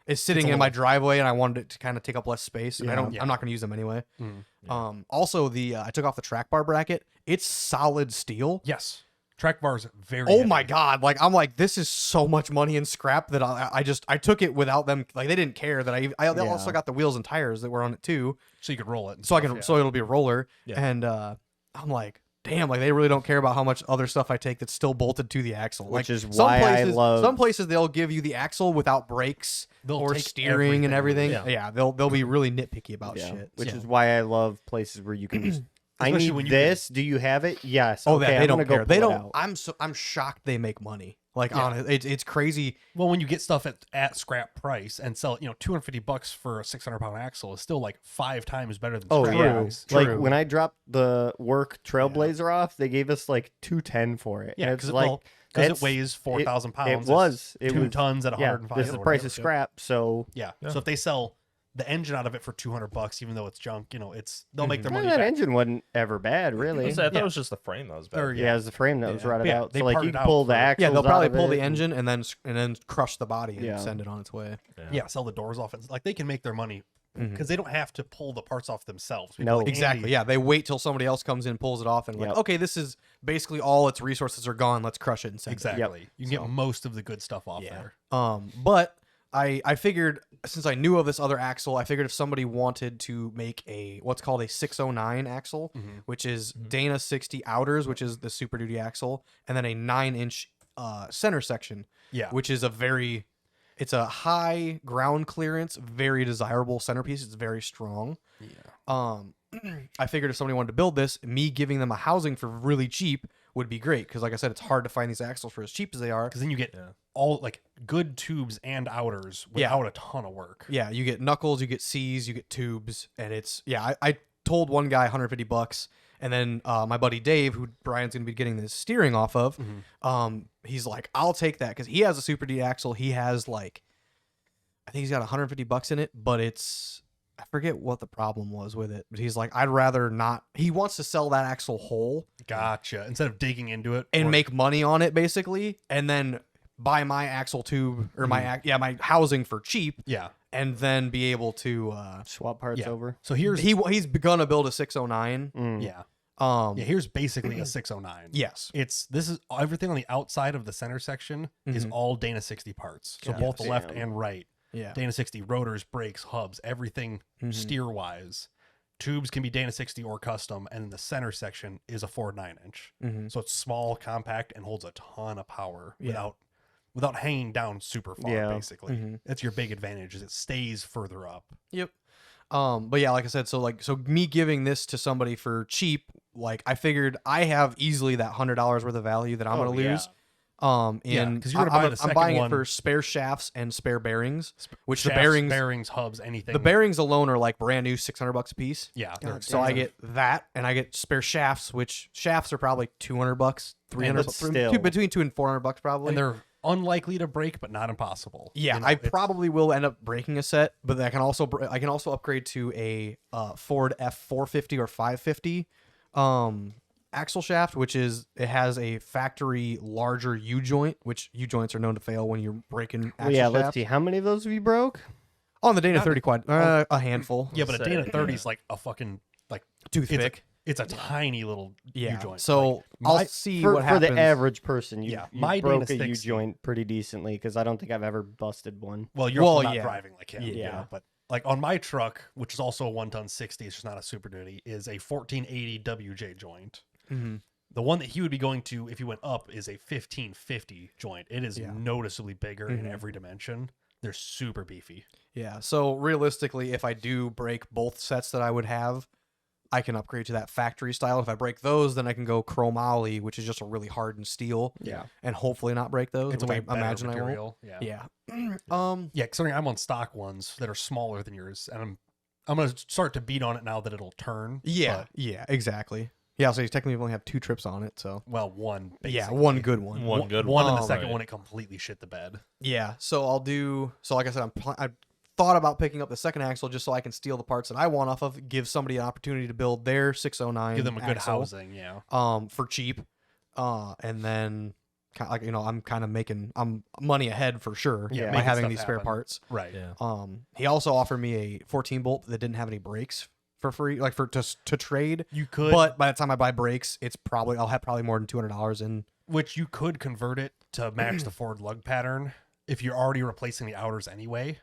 it's sitting It's a in my little- driveway, and I wanted it to kind of take up less space, and Yeah. I'm not going to use them anyway. Mhm. Also I took off the track bar bracket. It's solid steel. Yes, track bars very. Oh heavy. my god! Like I'm like, this is so much money in scrap that I took it without them. Like they didn't care that I Yeah. also got the wheels and tires that were on it too. So you could roll it. and So I stuff, can yeah. so it'll be a roller. Yeah. And I'm like, damn, like they really don't care about how much other stuff I take that's still bolted to the axle. Which like, is some why I places, love- some places they'll give you the axle without brakes They'll or take steering and everything. everything. Yeah, they'll be really nitpicky about Yeah. shit. Which So- is why I love places where you can just. I Especially need when you this. Do you have it? Yes. oh, okay, that they I'm don't gonna go care. They pull it don't. out. I'm shocked they make money. Like Yeah. honest, it's crazy. Well, when you get stuff at scrap price and sell, $250 for a 600-pound axle is still like 5 times better than Oh scrap yeah, price. like True. when I dropped the work Trailblazer off, they gave us like $210 for it. Yeah, And because it's like it it's- weighs 4,000 pounds. It was. It's It 2 was. tons at Yeah, 105. this is the or price whatever. of scrap. So Yeah. So if they sell the engine out of it for $200, even though it's junk, they'll make their money that back. engine wasn't ever bad, really. I thought Yeah. it was just the frame that was bad. Or, Yeah, it was the frame that was Yeah. rotted Yeah, out. they So like parted you can out pull the for- axles. Yeah, they'll probably out of pull the it and- engine and then crush the body and Yeah. send it on its way. Yeah, sell the doors off. It's like they can make their money because they don't have to pull the parts off themselves. People No. like Exactly. Andy- Yeah, they wait till somebody else comes in, pulls it off, and like, Yep. okay, this is basically all its resources are gone. Let's crush it and send Exactly. You can So- get most of the good stuff off it. there. But I figured since I knew of this other axle, I figured if somebody wanted to make what's called a 609 axle, which is Dana 60 outers, which is the Super Duty axle, and then a 9-inch center section, Yeah. which is it's a high ground clearance, very desirable centerpiece. It's very strong. I figured if somebody wanted to build this, me giving them a housing for really cheap would be great because, like I said, it's hard to find these axles for as cheap as they are. Because then you get all like good tubes and outers without a ton of work. Yeah, you get knuckles, you get C's, you get tubes, and I told one guy $150, and then my buddy Dave, who Brian's gonna be getting this steering off of, he's like, I'll take that because he has a Super D axle. He has I think he's got $150 in it, but I forget what the problem was with it. But he's like, I'd rather not. He wants to sell that axle whole Gotcha. Instead of digging into it and or- make money on it basically, and then buy my axle tube or my housing for cheap, Yeah. and then be able to. swap parts Yeah. over. So here's He's gonna build a 609. yeah. Um, Yeah, here's basically a 609. yes, This is everything on the outside of the center section is all Dana 60 parts. So Yeah. both the left Damn. and right. yeah, Dana 60 rotors, brakes, hubs, everything steer wise. Tubes can be Dana 60 or custom, and then the center section is a Ford 9-inch. So it's small, compact, and holds a ton of power without hanging down super far. Yeah. Basically, that's your big advantage. Is it stays further up. yep. But yeah, like I said, so me giving this to somebody for cheap, I figured I have easily that $100 worth of value that I'm Oh, gonna yeah. lose. Yeah, And 'cause you're gonna buy the I'm second buying one- it for spare shafts and spare bearings, which Shafts, the bearings, bearings, hubs, anything. the bearings alone are brand new, $600 a piece. Yeah. they're So I expensive. get that, and I get spare shafts, which shafts are probably $200, $300, but still. between $200 and $400 probably. and they're unlikely to break, but not impossible. Yeah, You know, I it's- probably will end up breaking a set, but I can also upgrade to a Ford F450 or 550 axle shaft, which has a factory larger U joint, which U joints are known to fail when you're breaking axle Well, yeah, let's shafts. see. How many of those have you broke? On the Dana Not 30 quad, a handful. Yeah, but a Say, Dana 30 yeah. is like a fucking like Too it's a, thick. it's a tiny little Yeah. U-joint. So Like, I'll my- see for, what for happens. the average person, you, Yeah, you my broke Dana a U 60 joint pretty decently because I don't think I've ever busted one. well, you're Well, also not yeah. driving like him. Yeah. Yeah, but like on my truck, which is also a 1-ton 60, it's just not a Super Duty, is a 1480 WJ joint. Mhm. The one that he would be going to if he went up is a 1550 joint. It is Yeah. noticeably bigger in Mhm. every dimension. They're super beefy. Yeah. So realistically, if I do break both sets that I would have, I can upgrade to that factory style. If I break those, then I can go chromoly, which is just a really hardened steel, Yeah. and hopefully not break those. It's a which way I better imagine material. I Yeah. won't. Yeah. Yeah, considering I'm on stock ones that are smaller than yours, and I'm gonna start to beat on it now that it'll turn. Yeah. but, Yeah. Exactly. Yeah. So you technically only have 2 trips on it. So well, one. yeah, basically. one good one. One good one, one. and the Oh, second right. one it completely shit the bed. Yeah. So I'll do. So like I said, I thought about picking up the second axle just so I can steal the parts that I want off of. Give somebody an opportunity to build their 609. Give them a good axle, housing. Yeah. for cheap. And then like I'm kind of making money ahead for sure. Yeah, by making having stuff these spare happen. parts. Right. Yeah. He also offered me a 14 bolt that didn't have any brakes for free, like to trade. You could, But by the time I buy brakes, I'll have probably more than $200 in. which you could convert it to match the Ford lug pattern if you're already replacing the outers anyway.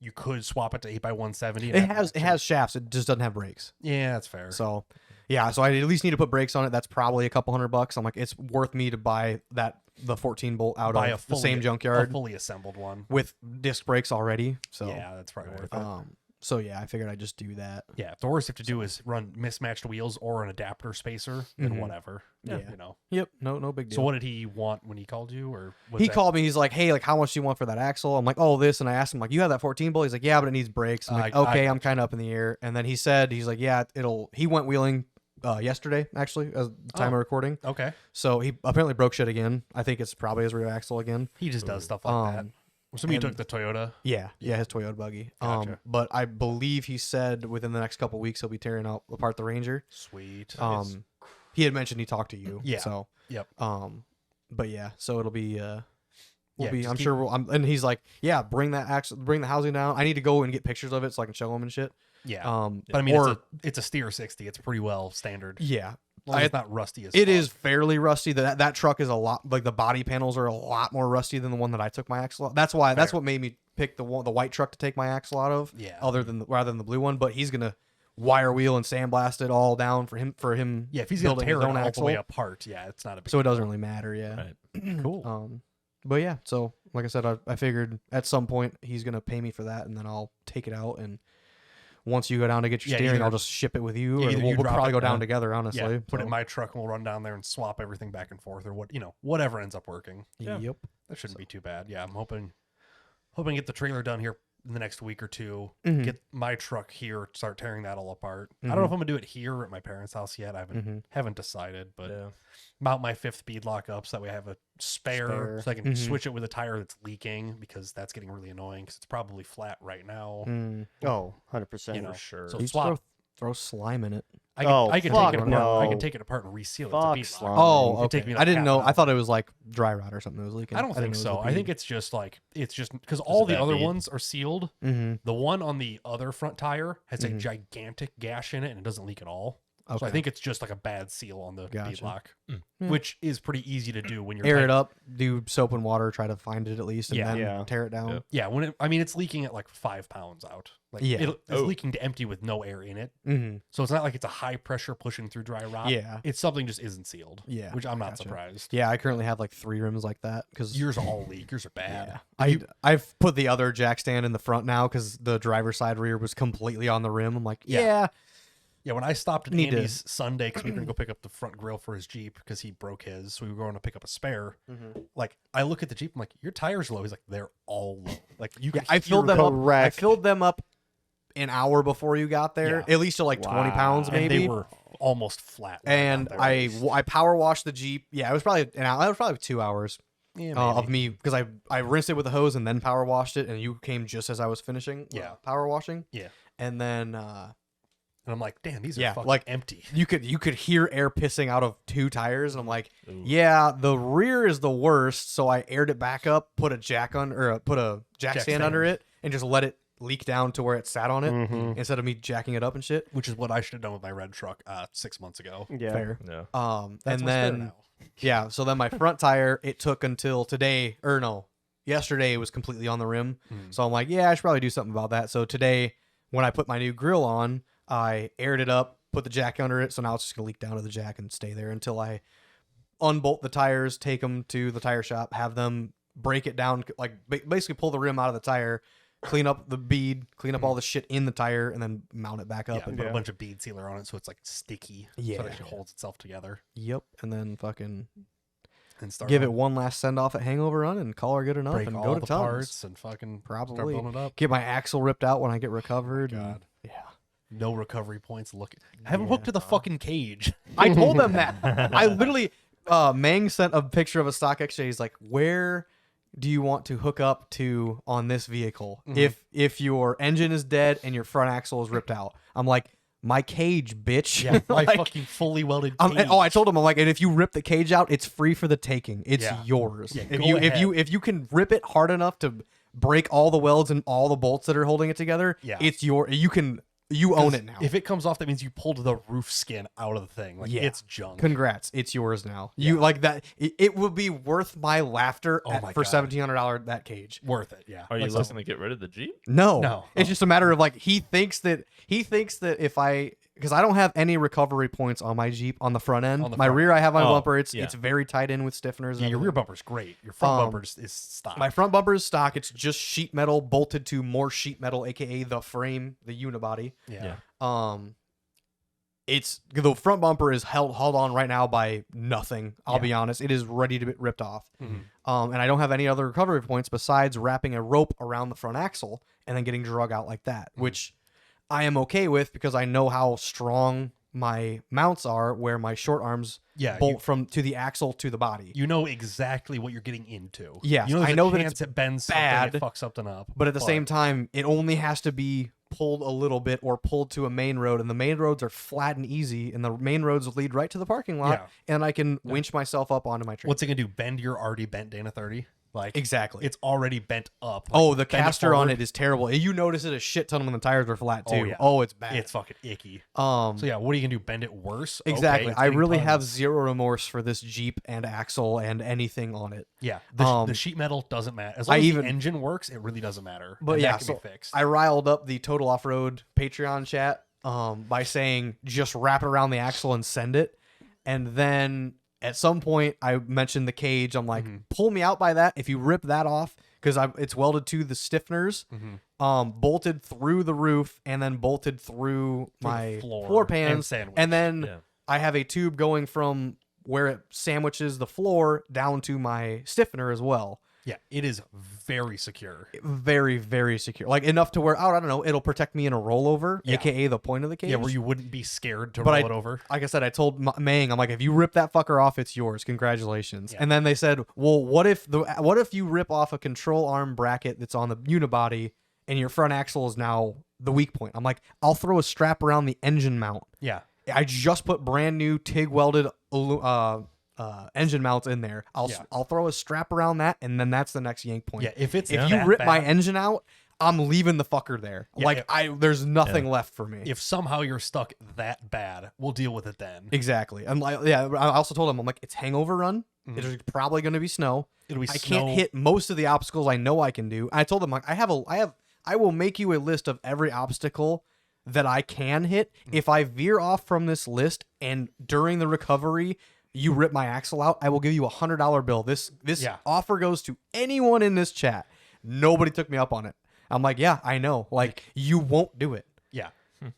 You could swap it to 8x170. It has shafts. It just doesn't have brakes. Yeah, that's fair. So, yeah. So I at least need to put brakes on it. That's probably a couple $100. I'm like, it's worth me to buy the 14 bolt out Buy of the same junkyard a fully assembled one. with disc brakes already. So, Yeah, that's probably worth it. So yeah, I figured I'd just do that. Yeah, the worst you have to do is run mismatched wheels or an adapter spacer, then Mhm. whatever. Yeah. You know. Yep. No big deal. So what did he want when he called you, or was He that- called me. He's like, "Hey, like, how much do you want for that axle?" I'm like, "Oh, this." And I asked him, like, "You have that 14 bolt?" He's like, "Yeah, but it needs brakes." I'm like, I "Okay, I'm gotcha. kind of up in the air." And then he's like, "Yeah, it'll." He went wheeling yesterday, actually, as the time Oh. of recording. Okay, So he apparently broke shit again. I think it's probably his rear axle again. he just does stuff like that. So you and- took the Toyota. Yeah, his Toyota buggy. Gotcha. But I believe he said within the next couple weeks he'll be tearing apart the Ranger. Sweet. He had mentioned he talked to you. Yeah. So Yep. but yeah, so it'll be Yeah, I'm just sure and he's like, "Yeah, bring the housing down. I need to go and get pictures of it so I can show him and shit." Yeah. But But I mean, or, it's a steer 60. It's pretty well standard. yeah. As long as it's not rusty as It fuck. is fairly rusty. That truck is a lot, like the body panels are a lot more rusty than the one that I took my axle out. That's Fair. what made me pick the white truck to take my axle out of. Yeah. Rather than the blue one, but he's gonna wire wheel and sandblast it all down for him. Yeah, if he's gonna building tear his it own all axle. the way apart, yeah, it's not a big So it doesn't really matter. Yeah. Right. cool. But yeah, so like I said, I figured at some point he's gonna pay me for that, and then I'll take it out. And once you go down to get your Yeah, steering, either- I'll just ship it with you, yeah, or either we'll you drop probably it go down down. together. Honestly, Yeah, put it So, in my truck and we'll run down there and swap everything back and forth, or whatever ends up working. Yeah. Yep. That shouldn't be too bad. Yeah, I'm hoping to get the trailer done here in the next week or two. Mhm. Get my truck here, start tearing that all apart. I Mhm. don't know if I'm gonna do it here or at my parents' house yet. I Mhm. haven't decided, but Yeah. mount my 5th bead lock up so that way I have a spare. So I can Mhm. switch it with a tire that's leaking because that's getting really annoying because it's probably flat right now. Mm. Oh, 100%. You know, For sure. so You just swap. throw slime in it. I can, Oh, I can fuck take it apart. I can no. take it apart and reseal it. Fuck It's a bead slime. lock. Oh, It'd take okay. me I like didn't half know. an I thought it was like dry rot or something that was leaking. I don't think so. I think it's just because all the bad other bead. ones are sealed. Mm-hmm. The one on the other front tire has a Mhm. gigantic gash in it and it doesn't leak at all. So Okay. I think it's just like a bad seal on the bead Gotcha. lock, Yeah. which is pretty easy to do when you're air tight- it up, do soap and water, try to find it at least, and Yeah. then Yeah. tear it down. Yep. Yeah, it's leaking at like 5 pounds out. Like Yeah. it's Oh. leaking to empty with no air in it. Mm-hmm. So it's not like it's a high pressure pushing through dry rot. Yeah. It's something just isn't sealed. Yeah, Which I'm not gotcha. surprised. Yeah, I currently have like 3 rims like that because Yours all leak. Yours are bad. I've put the other jack stand in the front now because the driver's side rear was completely on the rim. I'm like, Yeah. Yeah, when I stopped at Need to- Andy's Sunday because we were going to go pick up the front grill for his Jeep because he broke his. So we were going to pick up a spare. Like, I look at the Jeep, I'm like, your tires are low. He's like, they're all low. Like, you Yeah, can I filled hear them up. I Correct. filled them up an hour before you got there, Yeah. at least to like 20 pounds and maybe. they were almost flat. when and got there. I power washed the Jeep. Yeah, it was probably an hour. It was probably 2 hours Yeah, of maybe. me because I rinsed it with a hose and then power washed it, and you came just as I was finishing. Yeah. Power washing. Yeah. And then And I'm like, damn, these are Yeah, fucking like- empty. you could hear air pissing out of 2 tires, and I'm like, Ooh. yeah, the rear is the worst. So I aired it back up, put a jack stand stand. under it, and just let it leak down to where it sat on it Mhm. instead of me jacking it up and shit. Which is what I should have done with my red truck 6 months ago. Yeah. Fair. Yeah. That's And what's then there now. yeah, so then my front tire, it took until today, or no, yesterday it was completely on the rim. So I'm like, yeah, I should probably do something about that. So today, when I put my new grill on, I aired it up, put the jack under it. So now it's just gonna leak down to the jack and stay there until I unbolt the tires, take them to the tire shop, have them break it down, like basically pull the rim out of the tire, clean up the bead, clean up all the shit in the tire, and then mount it back up. Yeah, and put a bunch of bead sealer on it so it's like sticky. So Yeah. it actually holds itself together. Yep, and then fucking And start give on- it one last send off at Hangover Run and call her good enough break and all go to the Tums. parts and fucking start Probably blowing it up. get my axle ripped out when I get recovered. and- God. yeah. No recovery points. Look, I haven't Yeah. hooked to the fucking cage. I told them that. I literally, Mang sent a picture of a stock XJ. He's like, "Where do you want to hook up to on this vehicle if your engine is dead and your front axle is ripped out?" I'm like, "My cage, bitch." Yeah, my Like, fucking fully welded and- cage. I told him, I'm like, and if you rip the cage out, it's free for the taking. It's Yeah. yours. Yeah, if go you ahead. if you can rip it hard enough to break all the welds and all the bolts that are holding it together, Yeah. it's you own it now. If it comes off, that means you pulled the roof skin out of the thing. Like Yeah. it's junk. Congrats, it's yours now. You like that? It will be worth my laughter Oh my for God. $1,700 that cage. Worth it. Yeah. Are you Like, looking to get rid of the Jeep? No, No. It's just a matter of like he thinks that if I because I don't have any recovery points on my Jeep on the front end. On the My front. rear, I have my Oh, bumper. It's yeah. it's very tight in with stiffeners. Yeah, and your rear everything. bumper's great. Your front Um, bumper is stock. My front bumper is stock. It's just sheet metal bolted to more sheet metal, aka the frame, the unibody. yeah. It's the front bumper is held on right now by nothing. I'll Yeah. be honest. It is ready to be ripped off. Mhm. And I don't have any other recovery points besides wrapping a rope around the front axle and then getting drug out like that, which I am okay with because I know how strong my mounts are, where my short arms Yeah, bolt from to the axle to the body. You know exactly what you're getting into. Yes, you know there's I know a that chance it's it bends bad, something, it fucks something up. But at the same time, it only has to be pulled a little bit or pulled to a main road, and the main roads are flat and easy, and the main roads lead right to the parking lot, and I can winch myself up onto my train. What's it gonna do? Bend your already bent Dana 30? Like Exactly. It's already bent up. Oh, Like, the bend caster on forward. it is terrible. You notice it a shit ton when the tires are flat too. Oh, yeah. Oh, it's bad. It's fucking icky. So So yeah, what are you gonna do? Bend it worse? Okay, exactly. it's I getting really have puns. zero remorse for this Jeep and axle and anything on it. Yeah, Um, the sheet metal doesn't matter as long I as even- the engine works. It really doesn't matter. But And yeah, that can so be fixed. I riled up the Total Off Road Patreon chat by saying just wrap it around the axle and send it, and then at some point I mentioned the cage. I'm like, pull me out by that. If you rip that off, because it's welded to the stiffeners, bolted through the roof and then bolted through my floor floor and pans, sandwich. and then Yeah. I have a tube going from where it sandwiches the floor down to my stiffener as well. yeah, it is very secure. Very, very secure. Like enough to where, I don't know, it'll protect me in a rollover, Yeah. aka the point of the cage. Yeah, where you wouldn't be scared to But roll it over. Like I said, I told Mang, I'm like, if you rip that fucker off, it's yours. Congratulations. Yeah. And then they said, well, what if you rip off a control arm bracket that's on the unibody and your front axle is now the weak point? I'm like, I'll throw a strap around the engine mount. Yeah, I just put brand new TIG welded engine mounts in there. Yeah. I'll throw a strap around that, and then that's the next yank point. yeah. If it's If you that rip my bad, engine out, I'm leaving the fucker there. Yeah, like there's nothing left for me. if somehow you're stuck that bad, we'll deal with it then. Exactly. And like, yeah, I also told him, I'm like, it's hangover run. There's probably going to be snow. It'll be I snow. can't hit most of the obstacles I know I can do. I told them, like, I will make you a list of every obstacle that I can hit. If I veer off from this list and during the recovery you rip my axle out, I will give you $100 bill. This Yeah. offer goes to anyone in this chat. Nobody took me up on it. I'm like, yeah, I know. Like, you won't do it. Yeah.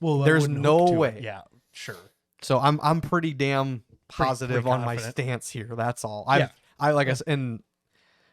Well, I There's wouldn't no hook to it. way. Yeah, sure. So I'm pretty damn positive pretty on my confident. stance here. That's all. Yeah. I like I said, and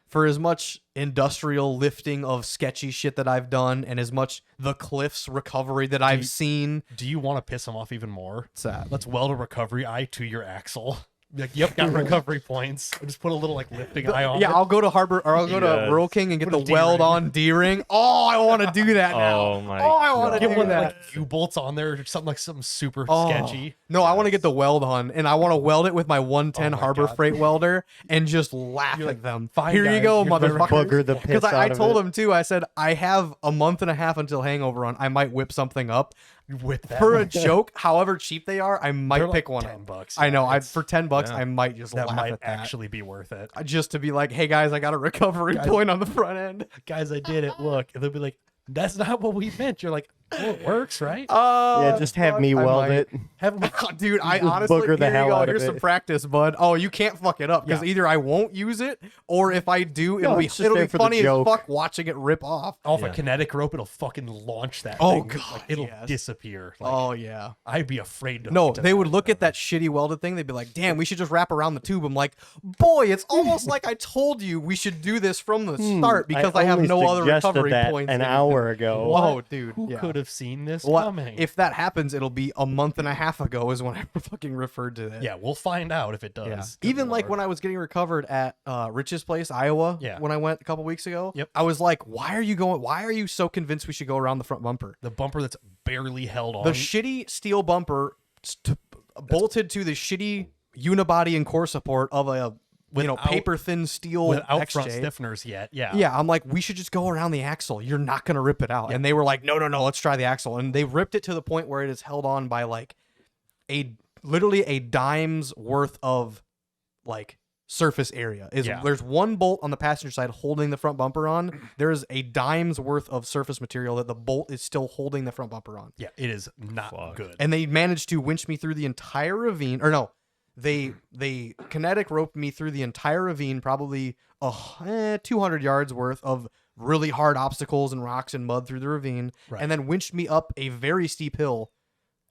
for as much industrial lifting of sketchy shit that I've done, and as much the cliffs recovery that I've seen, Do you want to piss him off even more? it's that. Let's weld a recovery eye to your axle. Be like, yep, got recovery points. I'll just put a little like lifting eye on Yeah, it. I'll go to Harbor or I'll go to Yes. Rural King and get Put the a D-ring. weld on D-ring. Oh, I want to do that now. Oh my I want to Get do one that. like U-bolts on there or something super Oh. sketchy. No, I want to get the weld on, and I want to weld it with my 110 Oh my Harbor God. Freight welder and just laugh You're at like, them. "Fine, Here you guys, go, you're the motherfucker. Booger the piss Because I out of told it. him too. I said I have a month and a half until Hangover Run. I might whip something up With that for a joke. However cheap they are, I might They're pick like one up. $10. I know. It's- For $10, Yeah. I might just that laugh might at that. actually be worth it. Just to be like, hey guys, I got a recovery point on the front end. Guys, I did it. Look, and they'll be like, "That's not what we meant." You're like, "Well, it works, right?" Yeah, just have fuck, me I weld might. it. Have them Dude, I Just honestly, booger the here you hell go. out of Here's some it. practice, bud. Oh, you can't fuck it up because Yeah. either I won't use it, or if I do, No, it'll it's just be there for the funny as joke. fuck watching it rip off. off Yeah. a kinetic rope. It'll fucking launch that. Oh, thing. God, Like, it'll yes. disappear. Like, Oh yeah. I'd be afraid to. No, hook to they that. would look at that shitty welded thing. They'd be like, "Damn, we should just wrap around the tube." I'm like, "Boy, it's almost like I told you we should do this from the start because I have only no other suggested recovery that points." an that you hour ago. What? Oh, dude, Who yeah. could have seen this What coming? if that happens? It'll be a month and a half ago is when I fucking referred to it. Yeah, we'll find out if it does. Yeah. Good Even like Lord. when I was getting recovered at Rich's place, Iowa, Yeah. when I went a couple weeks ago, Yep. I was like, why are you so convinced we should go around the front bumper? the bumper that's barely held on. The shitty steel bumper bolted to the shitty unibody and core support of a Without- paper thin steel without front XJ. stiffeners yet. Yeah. Yeah, I'm like, we should just go around the axle. You're not gonna rip it out. And they were like, no, let's try the axle. And they ripped it to the point where it is held on by like literally a dime's worth of like surface area. Yeah. There's one bolt on the passenger side holding the front bumper on. There's a dime's worth of surface material that the bolt is still holding the front bumper on. Yeah, it is not Fuck. good. And they managed to winch me through the entire ravine. Or no, they kinetic roped me through the entire ravine, probably 200 yards worth of really hard obstacles and rocks and mud through the ravine, Right. and then winched me up a very steep hill,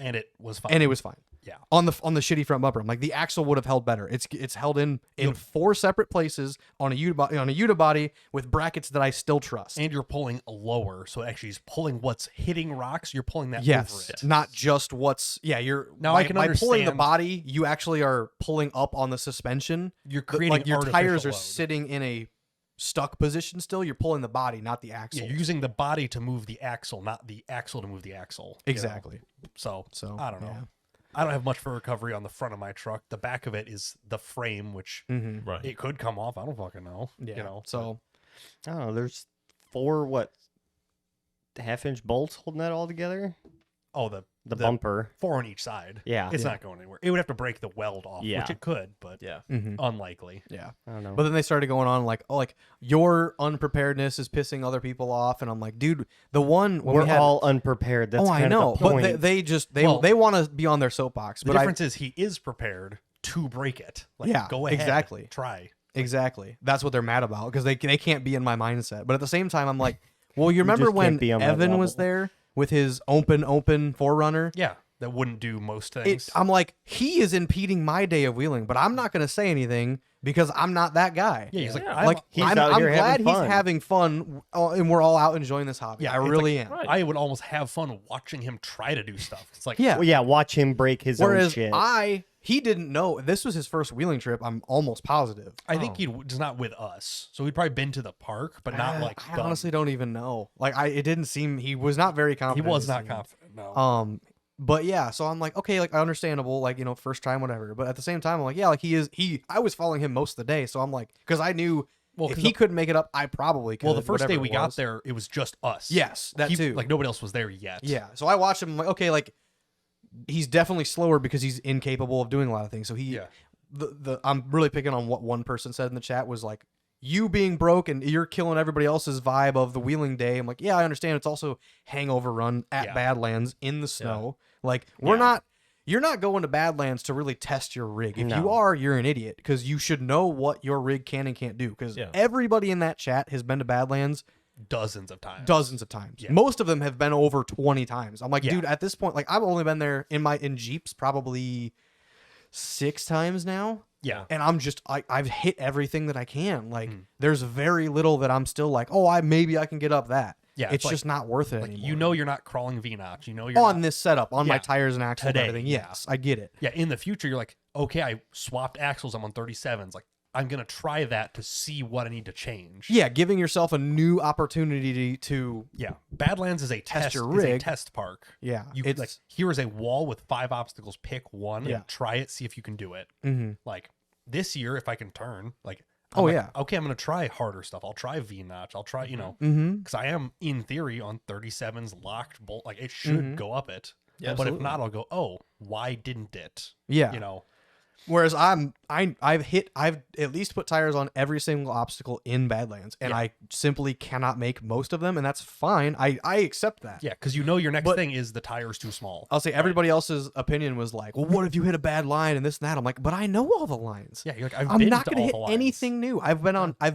and it was fine. and it was fine. Yeah. On the shitty front bumper, I'm like, the axle would have held better. It's held in four separate places on a unibody with brackets that I still trust. And you're pulling lower, so it actually is pulling what's hitting rocks. You're pulling that Yes, over it. not just what's you're Now by, I can by pulling the understand- body, you actually are pulling up on the suspension. You're The- creating like your tires artificial are load. sitting in a stuck position still. You're pulling the body, not the axle. Yeah, you're using the body to move the axle, not the axle to move the axle. you know? Exactly. So So I don't know. yeah. I don't have much for recovery on the front of my truck. The back of it is the frame, which Mm-hmm. Right. it could come off. I don't fucking know. Yeah. You know. So I don't know. There's 4 half-inch bolts holding that all together. Oh, the Bumper. 4 on each side. Yeah. It's not going anywhere. It would have to break the weld off, Yeah. which it could, but Yeah. unlikely. yeah. I don't know. But then they started going on like, oh, like your unpreparedness is pissing other people off, and I'm like, dude, the one when we're we had, all unprepared. That's oh, I kind know, of the but point. they Well, want to be on their soapbox. The But difference is he is prepared to break it. Like, Yeah, go ahead. exactly. Try. Exactly. That's what they're mad about because they can't be in my mindset. But at the same time, I'm like, well, you You remember just when can't be on that Evan was level. there with his open Forerunner? Yeah. That wouldn't do most things. I'm like, he is impeding my day of wheeling, but I'm not going to say anything because I'm not that guy. yeah, he's like, Yeah. I'm, Like He's I'm out here glad having he's fun. having fun, and we're all out enjoying this hobby. Yeah, I it's really like- am. Right. I would almost have fun watching him try to do stuff. It's like, Yeah. Well, yeah, watch him break his own Whereas shit. he didn't know this was his first wheeling trip. I'm almost positive. I think he's not with us. So he'd probably been to the park, but not like I done. honestly don't even know. Like it didn't seem he was not very He confident. was it not seemed. confident. No. But yeah, so I'm like, okay, like understandable, like, first time, whatever. But at the same time, I'm like, yeah, like I was following him most of the day. So I'm like, because I knew if 'cause he couldn't make it up, I probably could. well, the first whatever day it we got was. there, it was just us. Yes, that too. Like nobody else was there yet. Yeah. So I watched him. I'm like, okay, like he's definitely slower because he's incapable of doing a lot of things. So he, Yeah. the I'm really picking on what one person said in the chat was like, you being broke and you're killing everybody else's vibe of the wheeling day. I'm like, yeah, I understand. It's also hangover run at Yeah. Badlands in the snow. Like you're not going to Badlands to really test your rig. If you No. are, you're an idiot because you should know what your rig can and can't do. Because Yeah. everybody in that chat has been to Badlands Dozens of times. dozens of times. Yeah. Most of them have been over 20 times. I'm like, Yeah. dude, at this point, like I've only been there in Jeeps probably 6 times now. Yeah. And I'm just I've hit everything that I can. Like Mm. there's very little that I'm still like, oh, maybe I can get up that. Yeah, It's it's like- just not worth it Like anymore. you know you're not crawling V-notch. You know you're on not, this setup, on my Yeah. tires and axles Today, and everything. yeah. Yes, I get it. Yeah, in the future you're like, okay, I swapped axles. I'm on 37s. Like, I'm going to try that to see what I need to change. Yeah, giving yourself a new opportunity to Yeah. Badlands is a test, your is a rig. test park. yeah. You It's like, here is a wall with 5 obstacles. Pick one Yeah. and try it. See if you can do it. mhm. Like this year, if I can turn, like, Oh, like, yeah. okay, I'm going to try harder stuff. I'll try V-notch. I'll try, Mhm. because I am in theory on 37s locked bolt. Like it should Mhm. go up it. Yeah, but if absolutely. not, I'll go, oh, why didn't it? Yeah. Whereas I've at least put tires on every single obstacle in Badlands, and Yeah. I simply cannot make most of them, and that's fine. I accept that. Yeah, because your next But- thing is the tire's too small. I'll say everybody else's opinion was like, well, what if you hit a bad line and this and that? I'm like, but I know all the lines. Yeah, you're like, I've I'm been not to going to all hit the lines. anything new. I've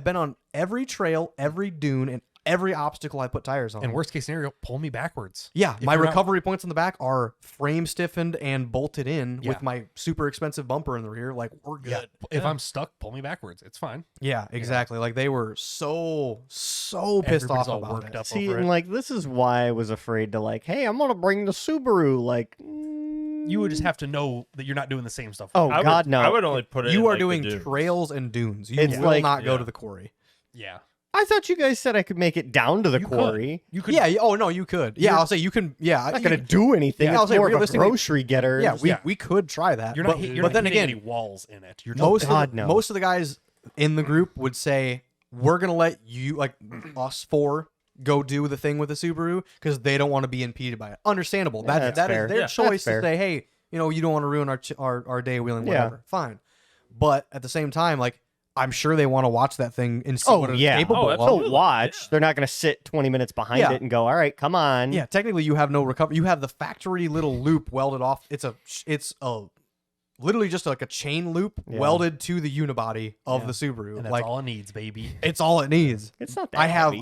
been on every trail, every dune, and every obstacle I put tires on. And worst case scenario, pull me backwards. yeah, if my you're not- recovery points in the back are frame stiffened and bolted in Yeah. with my super expensive bumper in the rear. Like, we're Yeah, good. if I'm stuck, pull me backwards. It's fine. Yeah, exactly. Like they were so pissed Everybody's off all about worked it. up See, over and it. like this is why I was afraid to like, hey, I'm gonna bring the Subaru. Like, You would just have to know that you're not doing the same stuff. oh I God, would, no! I would only put it. You in, are like, the doing dunes. trails and dunes. You It's will like- not go yeah. to the quarry. Yeah, I thought you guys said I could make it down to the You quarry. you could. Yeah. Oh no, you could. Yeah, I'll say you can. Yeah, I'm not gonna do anything. Yeah, I'll It's say more of a realistically- grocery getter. Yeah, Yeah. we could try that. You're but, not. You're but not then hitting again, any walls in it. You're most God, of, no. most of the guys in the group would say we're gonna let you, like us four, go do the thing with the Subaru because they don't want to be impeded by it. Understandable. Yeah, That that's is fair. their Yeah, that's choice to fair. say, hey, you don't want to ruin our day wheeling, Yeah. whatever. Fine. But at the same time, like I'm sure they want to watch that thing and see Oh what it's yeah. capable Oh, of. absolutely. They'll watch. Yeah. They're not gonna sit 20 minutes behind Yeah. it and go, all right, come on. Yeah, technically you have no recovery. You have the factory little loop welded off. It's a literally just like a chain loop Yeah. welded to the unibody of Yeah. the Subaru. and that's Like all it needs, baby. it's all it needs. It's not that. heavy.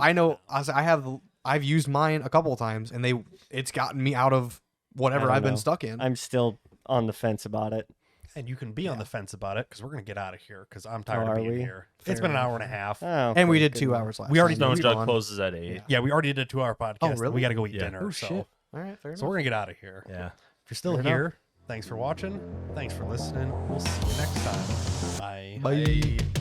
I've used mine a couple of times and it's gotten me out of whatever I don't I've been know. stuck in. I'm still on the fence about it. And you can be on the fence about it because we're gonna get out of here because I'm tired Oh, of are being we? here. Fair It's been an enough. hour and a half. Oh, And we okay, did good 2 enough. hours last We already time. Snow We've Jug gone. closes at 8. Yeah. Yeah, we already did a 2-hour podcast. Oh, and really? We got to go eat Yeah. dinner. Oh, so shit. All right, fair so enough. we're gonna get out of here. Yeah. If you're still Fair here, thanks for watching. Thanks for listening. We'll see you next time. Bye. Bye.